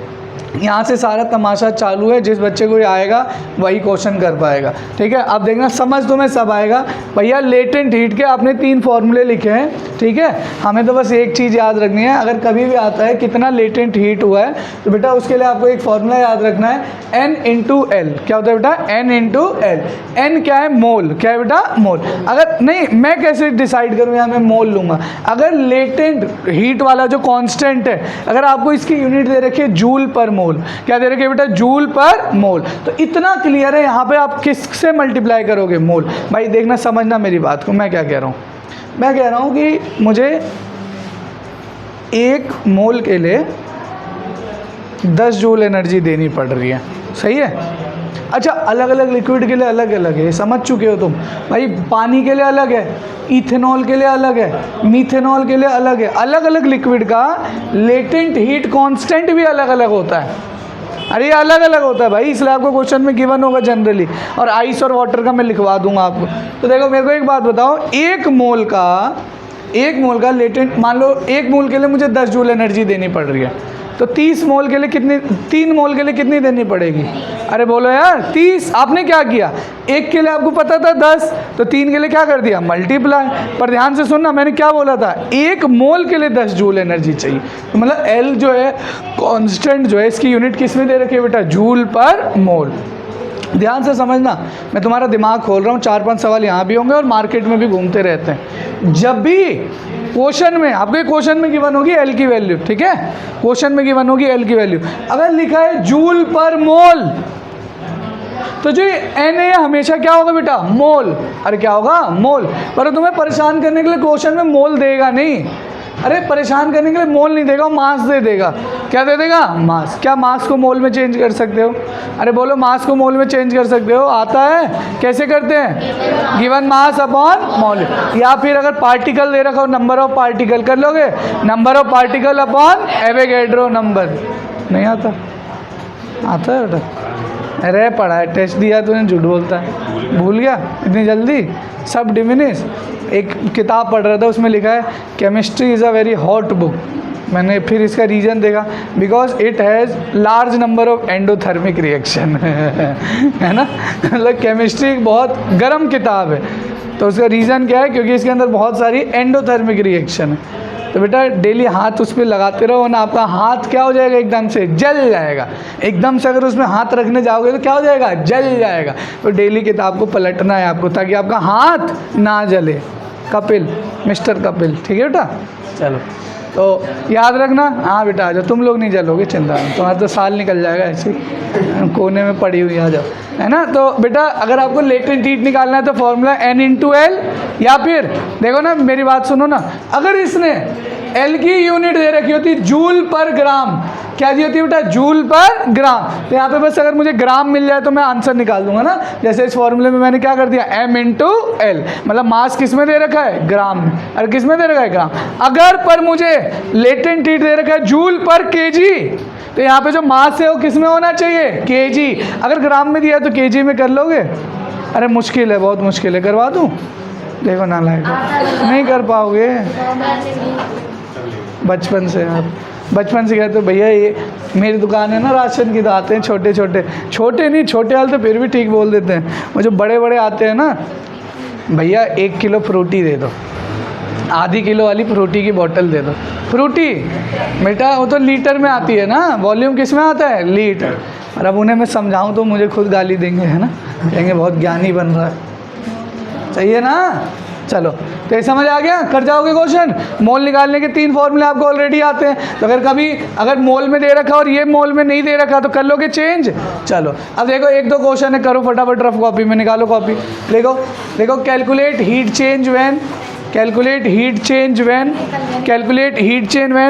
यहाँ से सारा तमाशा चालू है, जिस बच्चे को ये आएगा वही क्वेश्चन कर पाएगा, ठीक है। अब देखना, समझ तुम्हें सब आएगा। भैया लेटेंट हीट के आपने 3 फॉर्मूले लिखे हैं, ठीक है। हमें तो बस एक चीज़ याद रखनी है, अगर कभी भी आता है कितना लेटेंट हीट हुआ है, तो बेटा उसके लिए आपको एक फॉर्मूला याद रखना है, N × L। क्या होता है बेटा? N × L। N क्या है? मोल। क्या है बेटा? मोल। अगर नहीं, मैं कैसे डिसाइड करूँ, यहाँ मैं मोल लूँगा। अगर लेटेंट हीट वाला जो कॉन्स्टेंट है, अगर आपको इसकी यूनिट दे रखी है जूल पर मोल, क्या दे रखे बेटा? जूल पर मोल। तो इतना क्लियर है, यहाँ पे आप किससे मल्टीप्लाई करोगे? मोल। भाई देखना, समझना मेरी बात को, मैं क्या कह रहा हूँ। मैं कह रहा हूँ कि मुझे 1 मोल के लिए 10 जूल एनर्जी देनी पड़ रही है, सही है। अच्छा, अलग अलग लिक्विड के लिए अलग अलग है, समझ चुके हो तुम। भाई पानी के लिए अलग है, इथेनॉल के लिए अलग है, मीथेनॉल के लिए अलग है। अलग अलग लिक्विड का लेटेंट हीट कांस्टेंट भी अलग अलग होता है। अरे ये अलग अलग होता है भाई, इसलिए आपको क्वेश्चन में गिवन होगा जनरली, और आइस और वाटर का मैं लिखवा दूंगा आपको। तो देखो मेरे को एक बात बताओ, 1 मोल का लेटेंट, मान लो 1 मोल के लिए मुझे 10 जूल एनर्जी देनी पड़ रही है, तो 30 मोल के लिए कितनी, 3 मोल के लिए कितनी देनी पड़ेगी? अरे बोलो यार 30। आपने क्या किया, 1 के लिए आपको पता था 10, तो 3 के लिए क्या कर दिया? मल्टीप्लाई। पर ध्यान से सुनना, मैंने क्या बोला था, 1 मोल के लिए 10 जूल एनर्जी चाहिए। तो मतलब L जो है कांस्टेंट जो है, इसकी यूनिट किस में दे रखी है बेटा? जूल पर मोल। ध्यान से समझना, मैं तुम्हारा दिमाग खोल रहा हूँ। 4-5 सवाल यहाँ भी होंगे और मार्केट में भी घूमते रहते हैं। जब भी क्वेश्चन में, आपके क्वेश्चन में गिवन होगी L की वैल्यू, ठीक है, क्वेश्चन में गिवन होगी L की वैल्यू, अगर लिखा है जूल पर मोल, तो जो N है हमेशा क्या होगा बेटा? मोल। अरे क्या होगा? मोल। पर तुम्हें परेशान करने के लिए क्वेश्चन में मोल देगा नहीं। अरे परेशान करने के लिए मोल नहीं देगा, मास दे देगा। क्या दे देगा? मास। क्या मास को मोल में चेंज कर सकते हो? अरे बोलो, मास को मोल में चेंज कर सकते हो? आता है? कैसे करते हैं? Given mass upon mole. या फिर अगर पार्टिकल दे रखा हो, नंबर ऑफ पार्टिकल कर लोगे, number of particle upon Avogadro number. नहीं आता? आता है बेटा? अरे पढ़ा है, टेस्ट दिया तूने, झूठ बोलता है, भूल गया इतनी जल्दी? सब डिमिनिश। एक किताब पढ़ रहा था, उसमें लिखा है chemistry is a very hot book. मैंने फिर इसका रीज़न देखा, because it has large number of endothermic reaction है ना। मतलब केमिस्ट्री एक बहुत गर्म किताब है। तो उसका रीज़न क्या है? क्योंकि इसके अंदर बहुत सारी एंडोथर्मिक रिएक्शन है। तो बेटा डेली हाथ उस पर लगाते रहो ना, आपका हाथ क्या हो जाएगा? एकदम से जल जाएगा। एकदम से अगर उसमें हाथ रखने जाओगे तो क्या हो जाएगा? जल जाएगा। तो डेली किताब को पलटना है आपको, ताकि आपका हाथ ना जले। कपिल, मिस्टर कपिल, ठीक है बेटा। चलो तो याद रखना। हाँ बेटा आ जाओ, तुम लोग नहीं जलोगे, चिंता नहीं, तुम्हारा तो साल निकल जाएगा ऐसे कोने में पड़ी हुई, आ जाओ, है ना। तो बेटा अगर आपको लेटेंट हीट निकालना है तो फॉर्मूला N × L, या फिर देखो ना मेरी बात सुनो ना, अगर इसने L की यूनिट दे रखी होती जूल पर ग्राम, क्या दी होती है बेटा? जूल पर ग्राम। तो यहाँ पे बस अगर मुझे ग्राम मिल जाए तो मैं आंसर निकाल दूंगा ना। जैसे इस फॉर्मूले में मैंने क्या कर दिया? M × L, मतलब मास किस में दे रखा है? ग्राम में। अरे किस में दे रखा है? ग्राम। अगर पर मुझे लेटेंट हीट दे रखा है जूल पर kg, तो यहाँ पे जो मास है वो किस में होना चाहिए? kg। अगर ग्राम में दिया है तो kg में कर लोगे? अरे मुश्किल है, बहुत मुश्किल है, करवा दूँ? देखो ना लाइक नहीं कर पाओगे। बचपन से आप बचपन से कहते हो भैया ये मेरी दुकान है ना राशन की, तो आते हैं छोटे छोटे, छोटे नहीं, छोटे वाले तो फिर भी ठीक बोल देते हैं, वो जो बड़े बड़े आते हैं ना, भैया 1 किलो फ्रूटी दे दो, आधी किलो वाली फ्रूटी की बोतल दे दो। फ्रूटी बेटा वो तो लीटर में आती है ना, वॉल्यूम किस में आता है? लीटर। और अब उन्हें मैं समझाऊं तो मुझे खुद गाली देंगे, है ना, कहेंगे बहुत ज्ञानी बन रहा है, सही है ना। चलो तो ये समझ आ गया, कर जाओगे क्वेश्चन। मोल निकालने के 3 फॉर्मूले आपको ऑलरेडी आते हैं, तो अगर मोल में दे रखा और ये मोल में नहीं दे रखा तो कर लोगे चेंज। चलो अब देखो 1-2 क्वेश्चन है, करो फटाफट, रफ कॉपी में निकालो कॉपी। देखो calculate heat change when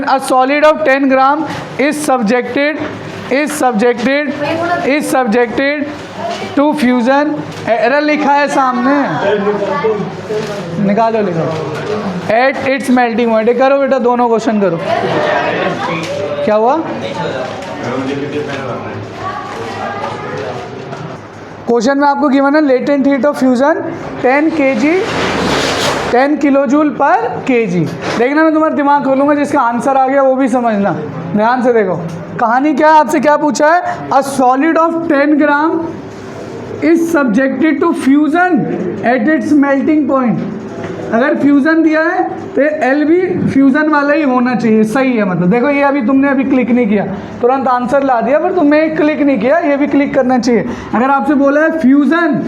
a solid of 10 gram is subjected to fusion। Error लिखा है सामने, निकालो एट इट्स मेल्टिंग पॉइंट। करो बेटा, दोनों क्वेश्चन करो। क्या हुआ? क्वेश्चन में आपको गिवन है latent heat of fusion 10 kilojoule पर केजी। देखना मैं तुम्हारा दिमाग खोलूंगा, जिसका आंसर आ गया वो भी समझना, ध्यान से देखो। कहानी क्या है, आपसे क्या पूछा है? A solid of 10 gram is subjected to fusion at its melting point. अगर फ्यूजन दिया है तो एल भी फ्यूजन वाला ही होना चाहिए, सही है। मतलब देखो ये तुमने अभी क्लिक नहीं किया, तुरंत आंसर ला दिया, पर तुमने क्लिक नहीं किया, ये भी क्लिक करना चाहिए। अगर आपसे बोला है fusion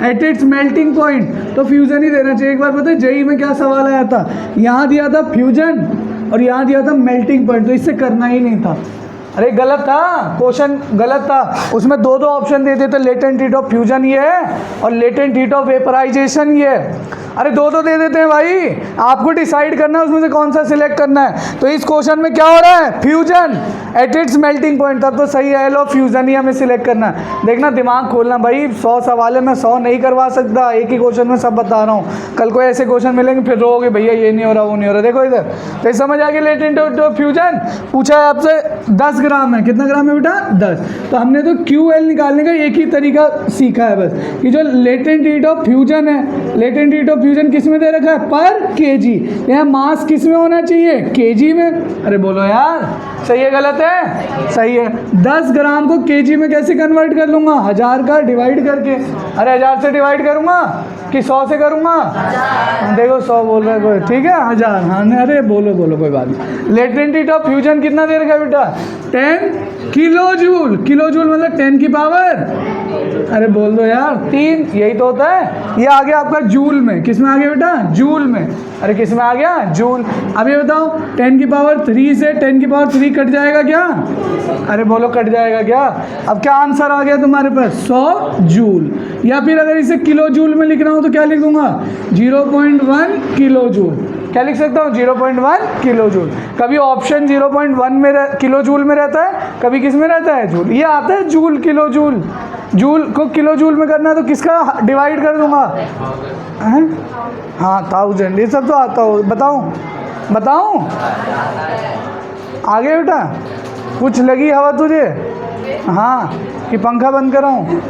at its melting point तो फ्यूजन ही देना चाहिए। एक बार पता है जेई में क्या सवाल आया था, यहाँ दिया था फ्यूजन और यहाँ दिया था मेल्टिंग पॉइंट, तो इससे करना ही नहीं था। अरे गलत था, क्वेश्चन गलत था। उसमें 2 ऑप्शन देते थे, लेटेंट हीट ऑफ फ्यूजन ये है और लेटेंट हीट ऑफ वेपराइजेशन ये है। अरे 2 दे देते हैं भाई, आपको डिसाइड करना है उसमें से कौन सा सिलेक्ट करना है। तो इस क्वेश्चन में क्या हो रहा है? Fusion at its melting point, तब तो सही है, एल ऑफ फ्यूजन ही हमें सिलेक्ट करना है। देखना दिमाग खोलना भाई, 100 सवाल है, मैं 100 नहीं करवा सकता, एक ही क्वेश्चन में सब बता रहा हूँ। कल को ऐसे क्वेश्चन मिलेंगे फिर रोगे भैया ये नहीं हो रहा वो नहीं हो रहा। देखो इधर तो समझ आ गया, लेटेंट हीट ऑफ फ्यूजन पूछा है आपसे 10 ग्राम है, कितना ग्राम है बेटा? 10। तो हमने तो QL निकालने का एक ही तरीका सीखा है बस, कि जो लेटेंट हीट ऑफ फ्यूजन है, लेटेंट हीट ऑफ फ्यूजन किस में दे रखा है? पर केजी। यहाँ मास किस में होना चाहिए? केजी में। अरे बोलो यार, सही है गलत है? सही है। 10 ग्राम को केजी में कैसे कन्वर्ट कर लूँगा? 1000 का डिवाइड करके। अरे 1000 से डिवाइड करूँगा कि 100 से करूँगा? देखो 100 बोल रहे कोई, ठीक है 1000। हाँ अरे बोलो कोई बात नहीं। लेटेंट हीट ऑफ फ्यूजन कितना दे रखा है बेटा? 10 किलोजूल। किलोजूल मतलब 10 की पावर, अरे बोल दो यार 3, यही तो होता है। ये आ गया आपका जूल में, किस में आ गया बेटा? जूल में। अरे किस में आ गया? जूल। अब ये बताओ 10 की पावर 3 से 10 की पावर 3 कट जाएगा क्या? अरे बोलो कट जाएगा क्या? अब क्या आंसर आ गया तुम्हारे पास? 100 जूल। या फिर अगर इसे किलो जूल में लिखना हो तो क्या लिखूंगा? 0.1 किलो जूल। क्या लिख सकता हूँ? 0.1 किलो जूल। कभी ऑप्शन 0.1 में किलो जूल में रहता है, कभी किस में रहता है? जूल। ये आता है जूल किलो जूल। जूल को किलो जूल में करना है तो किसका डिवाइड कर दूंगा? हाँ 1000, ये सब तो आता हो। बताऊँ आगे बेटा? कुछ लगी हवा तुझे? हाँ कि पंखा बंद कराऊँ?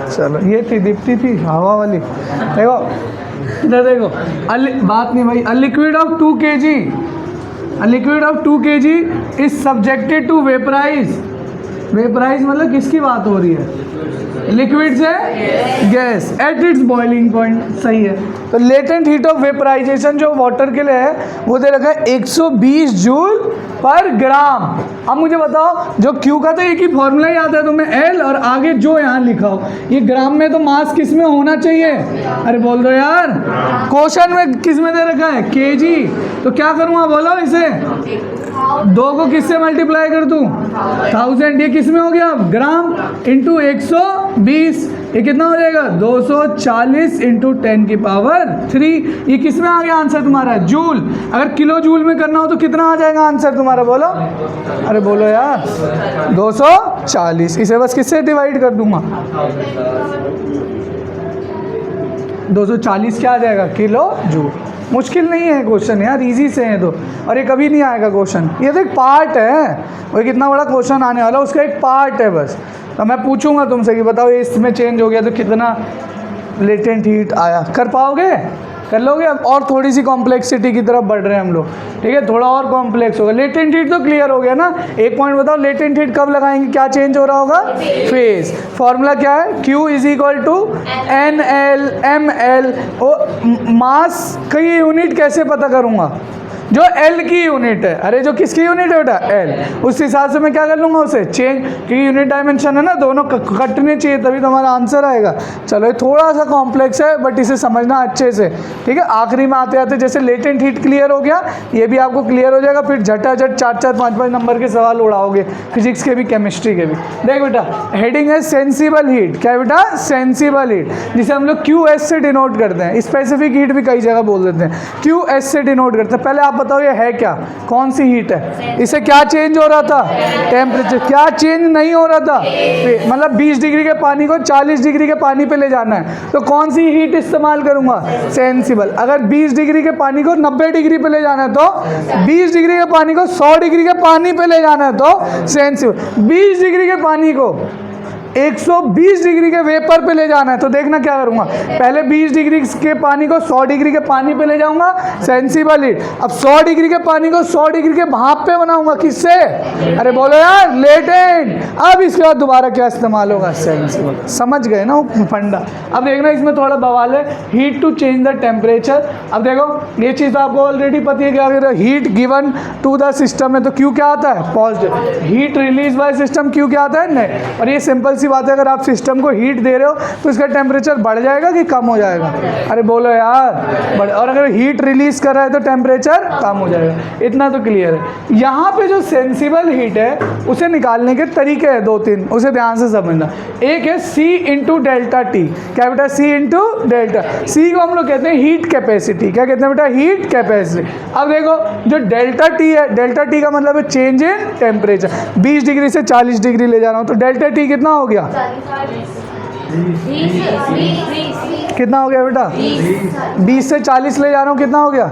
चलो ये थी दीप्ति थी हवा वाली। देखो इधर देखो, बात नहीं भाई। A liquid of 2 kg is subjected to vaporize. Vaporize मतलब किसकी बात हो रही है? लिक्विड से gas at its boiling point, सही है। तो लेटेंट हीट ऑफ वेपराइजेशन जो वाटर के लिए है वो दे रखा है 120 जूल पर ग्राम। अब मुझे बताओ, जो Q का तो एक ही फॉर्मूला ही आता है तुम्हें, L और आगे जो यहाँ लिखा हो, ये ग्राम में तो मास किस में होना चाहिए? अरे बोल दो यार, क्वेश्चन में किस में दे रखा है? केजी। तो क्या करूँगा बोलो? इसे 2 को किससे मल्टीप्लाई कर दूँ? 1000। ये किस में हो गया? ग्राम इंटू 120, ये कितना हो जाएगा? 240 इंटू 10 की पावर 3। ये किस में आ गया आंसर तुम्हारा? जूल। अगर किलो जूल में करना हो तो कितना आ जाएगा आंसर तुम्हारा? बोलो, अरे बोलो यार 240। इसे बस किससे डिवाइड कर दूंगा? 240 क्या आ जाएगा? Kilo joule. मुश्किल नहीं है क्वेश्चन यार, इजी से है तो। और ये कभी नहीं आएगा क्वेश्चन, ये तो एक पार्ट है। वो कितना बड़ा क्वेश्चन आने वाला उसका एक पार्ट है बस। तो मैं पूछूंगा तुमसे कि बताओ ये इसमें चेंज हो गया तो कितना लेटेंट हीट आया। कर पाओगे? कर लोगे? अब और थोड़ी सी कॉम्प्लेक्सिटी की तरफ बढ़ रहे हैं हम लोग, ठीक है? थोड़ा और कॉम्प्लेक्स होगा। लेटेंट हीट तो क्लियर हो गया ना। एक पॉइंट बताओ, लेटेंट हीट कब लगाएंगे? क्या चेंज हो रहा होगा? फेज। फॉर्मूला क्या है? Q = NL ml। मास का ये यूनिट कैसे पता करूँगा? जो एल की यूनिट है, अरे जो किसकी यूनिट है बेटा, एल, उस हिसाब से मैं क्या कर लूँगा उसे चेंज, क्योंकि यूनिट डायमेंशन है ना, दोनों कटने चाहिए तभी तो हमारा आंसर आएगा। चलो ये थोड़ा सा कॉम्प्लेक्स है बट इसे समझना अच्छे से, ठीक है। आखिरी में आते आते जैसे लेटेंट हीट क्लियर हो गया, ये भी आपको क्लियर हो जाएगा, फिर झटाझट 4-4 5-5 नंबर के सवाल उड़ाओगे, फिजिक्स के भी केमिस्ट्री के भी। देख बेटा हेडिंग है सेंसिबल हीट, क्या है बेटा, सेंसिबल हीट, जिसे हम लोग QS से डिनोट करते हैं। स्पेसिफिक हीट भी कई जगह बोल देते हैं, QS से डिनोट करते हैं। पहले आप बताओ ये है क्या, कौन सी हीट है, इसे क्या चेंज हो रहा था, टेम्परेचर, क्या चेंज नहीं हो रहा था, मतलब 20 डिग्री के पानी को 40 डिग्री के पानी पे ले जाना है, तो कौन सी हीट इस्तेमाल करूंगा, सेंसिबल। अगर 20 डिग्री के पानी को 90 डिग्री पे ले जाना है तो 20 डिग्री के पानी को 100 डिग्री के पानी पे ले जाना है तो सेंसिबल। 20 डिग्री के पानी को 120 डिग्री के वेपर पे ले जाना है तो देखना क्या करूंगा, पहले 20 डिग्री के पानी को 100 डिग्री के पानी पे ले जाऊंगा, सेंसिबल हीट। अब 100 डिग्री के पानी को 100 डिग्री के भाप पे बनाऊंगा, किससे, अरे बोलो यार, लेटेंट। अब इसके बाद दोबारा क्या इस्तेमाल होगा, सेंसिबल। समझ गए ना फंडा। अब देखना इसमें थोड़ा बवाल है, heat to change the temperature. अब देखो ये चीज़ आपको ऑलरेडी पता है कि अगर heat given to the system है तो क्यू क्या आता है, positive. Heat release by system Q क्या आता है, नहीं। और ये सिंपल सी बात है, अगर आप सिस्टम को हीट दे रहे हो तो इसका टेम्परेचर बढ़ जाएगा कि कम हो जाएगा, अरे बोलो यार, बढ़। और अगर हीट रिलीज कर रहा है तो टेम्परेचर कम हो जाएगा, इतना तो क्लियर है। यहाँ पे जो सेंसिबल हीट है उसे निकालने के तरीके हैं 2-3, उसे ध्यान से समझना। एक है C इंटू डेल्टा टी, क्या बेटा, C इंटू डेल्टा। C को हम लोग कहते हैं हीट कैपेसिटी, क्या कहते हैं बेटा, हीट कैपेसिटी। अब देखो जो डेल्टा टी है, डेल्टा टी का मतलब है चेंज इन टेम्परेचर। 20 डिग्री से 40 डिग्री ले जा रहा हूँ तो डेल्टा टी कितना हो गया, कितना हो गया बेटा, 20 से 40 ले जा रहा हूँ, कितना हो गया,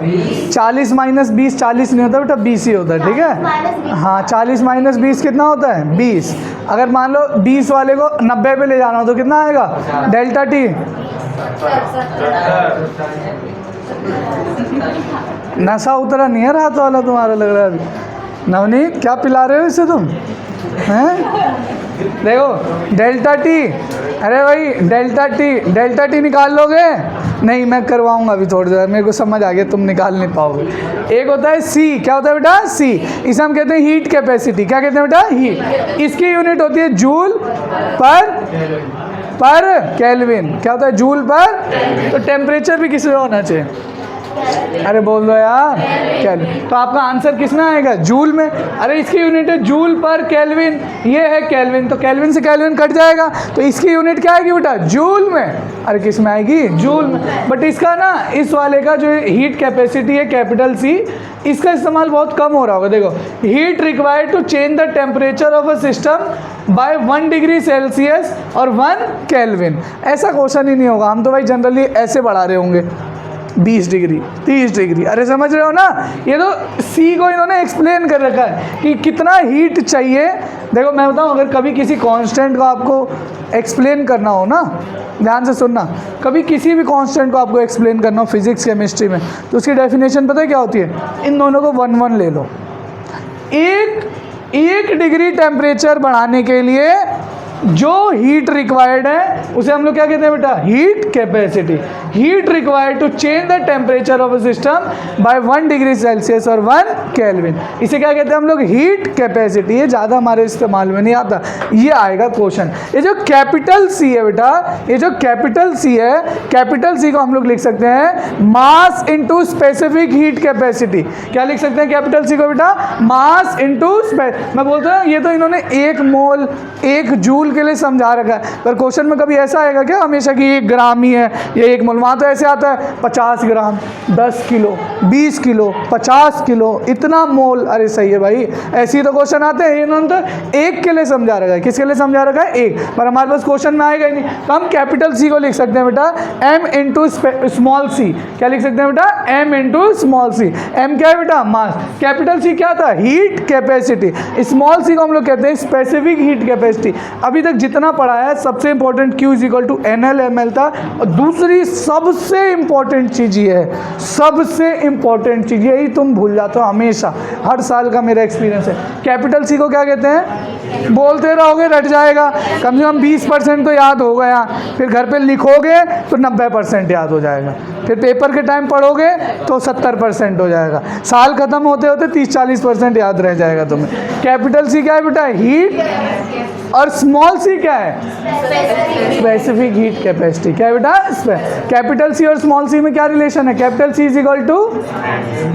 40 माइनस 20, 40 नहीं होता बेटा, 20 ही होता है, ठीक है। हाँ 40 माइनस 20 कितना होता है, 20। अगर मान लो 20 वाले को 90 पे ले जाना हो तो कितना आएगा, डेल्टा टी, नशा उतरा नहीं है रात वाला तुम्हारा लग रहा है अभी। नवनीत क्या पिला रहे हो इसे तुम, हैं? देखो डेल्टा टी, अरे भाई डेल्टा टी निकाल लोगे, नहीं मैं करवाऊंगा अभी थोड़ी देर, मेरे को समझ आ गया तुम निकाल नहीं पाओगे। एक होता है C, क्या होता है बेटा, C, इसे हम कहते हैं हीट कैपेसिटी, क्या कहते हैं बेटा, हीट। इसकी यूनिट होती है जूल पर केल्विन, क्या होता है, जूल पर। तो टेम्परेचर भी किस में होना चाहिए, अरे बोल दो यार, केल्विन। तो आपका आंसर किस में आएगा, जूल में। अरे इसकी यूनिट है जूल पर केल्विन, ये है केल्विन, तो केल्विन से केल्विन कट जाएगा तो इसकी यूनिट क्या आएगी बेटा, जूल में। अरे किस में आएगी, जूल में। बट इसका ना, इस वाले का जो हीट कैपेसिटी है कैपिटल C, इसका इस्तेमाल बहुत कम हो रहा होगा। देखो heat required to change the temperature of a system by 1 degree Celsius और 1 केल्विन। ऐसा क्वेश्चन ही नहीं होगा, हम तो भाई जनरली ऐसे बढ़ा रहे होंगे, 20 डिग्री 30 डिग्री, अरे समझ रहे हो ना। ये तो C को इन्होंने एक्सप्लेन कर रखा है कि कितना हीट चाहिए। देखो मैं बताऊँ, अगर कभी किसी कांस्टेंट को आपको एक्सप्लेन करना हो ना, ध्यान से सुनना, कभी किसी भी कांस्टेंट को आपको एक्सप्लेन करना हो फिजिक्स केमिस्ट्री में, तो उसकी डेफिनेशन पता है क्या होती है, इन दोनों को 1-1 ले लो। एक डिग्री टेम्परेचर बढ़ाने के लिए जो हीट रिक्वायर्ड है उसे हम लोग क्या कहते हैं बेटा, heat capacity. Heat required to change the temperature of a system by 1 degree Celsius और 1 केल्विन, इसे क्या कहते हैं हम लोग, हीट कैपेसिटी। ये ज़्यादा हमारे इस्तेमाल में नहीं आता, ये आएगा क्वेश्चन। ये जो कैपिटल C है बेटा, ये जो कैपिटल C है, कैपिटल C को हम लोग लिख सकते हैं mass into specific heat capacity. क्या लिख सकते हैं कैपिटल C को बेटा, मास इंटू। मैं बोलता हूँ ये तो इन्होंने 1 मोल 1 जूल के लिए समझा रखा है, पर क्वेश्चन में कभी ऐसा आएगा क्या हमेशा कि 1 ग्राम ही है या 1 मोल, वहाँ तो ऐसे आता है 50 ग्राम, 10 किलो, 20 किलो, 50 किलो, इतना मोल। अरे सही है भाई, ऐसे ही तो क्वेश्चन आते हैं। इन्होंने तो 1 के लिए समझा रखा है, किसके लिए समझा रखा है, 1, पर हमारे पास क्वेश्चन में आएगा ही नहीं, तो हम कैपिटल C को लिख सकते हैं बेटा M इंटू स्मॉल c। क्या लिख सकते हैं बेटा, M into small c। M क्या है बेटा, मास। कैपिटल C क्या था, हीट कैपेसिटी। स्मॉल c को हम लोग कहते हैं स्पेसिफिक हीट कैपेसिटी। अब अभी तक जितना पढ़ा है सबसे important Q is equal to NL ml था। और दूसरी सबसे इंपॉर्टेंट चीज़ ये है, सबसे इंपॉर्टेंट चीज़ यही तुम भूल जाते हो हमेशा, हर साल का मेरा एक्सपीरियंस है। कैपिटल C को क्या कहते हैं? बोलते रहोगे रट जाएगा, कम से कम 20% तो याद हो गया, फिर घर पे लिखोगे तो 90% याद हो जाएगा, फिर पेपर के टाइम पढ़ोगे तो 70% हो जाएगा, साल खत्म होते होते 30-40% याद रह जाएगा तुम्हें। कैपिटल C क्या है बेटा? हीट। और स्मॉल c क्या है? Specific heat capacity. क्या है बेटा? कैपिटल C और स्मॉल c में क्या रिलेशन है? Capital C is equal to,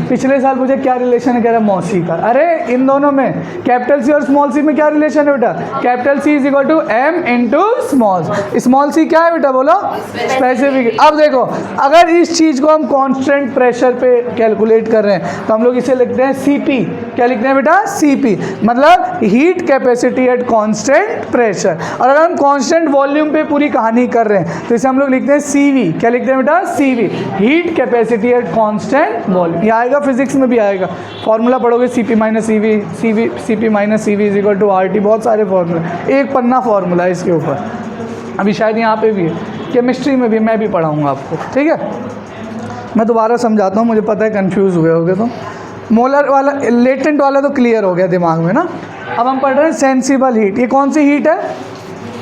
पिछले साल मुझे क्या रिलेशन है कह रहा मौसी का, अरे इन दोनों में कैपिटल C और स्मॉल c में क्या रिलेशन है बेटा? Capital C is equal to m into small c क्या है बेटा? बोलो स्पेसिफिक। अब देखो, अगर इस चीज़ को हम कांस्टेंट प्रेशर पे कैलकुलेट कर रहे हैं तो हम लोग इसे लिखते हैं Cp। क्या लिखते हैं बेटा? Cp, मतलब heat capacity at constant pressure. और अगर हम कांस्टेंट वॉल्यूम पे पूरी कहानी कर रहे हैं तो इसे हम लोग लिखते हैं Cv। क्या लिखते हैं बेटा? Cv, heat capacity at constant volume. ये आएगा, फिजिक्स में भी आएगा, फॉर्मूला पढ़ोगे Cp minus Cv is equal to RT, बहुत सारे फॉर्मूले, एक पन्ना फॉर्मूला है इसके ऊपर, अभी शायद यहाँ पे भी है, केमिस्ट्री में भी मैं भी पढ़ाऊँगा आपको, ठीक है। मैं दोबारा समझाता हूँ, मुझे पता है कन्फ्यूज़ हुए होगे तो। मोलर वाला, लेटेंट वाला तो क्लियर हो गया दिमाग में ना। अब हम पढ़ रहे हैं सेंसिबल हीट। ये कौन सी हीट है?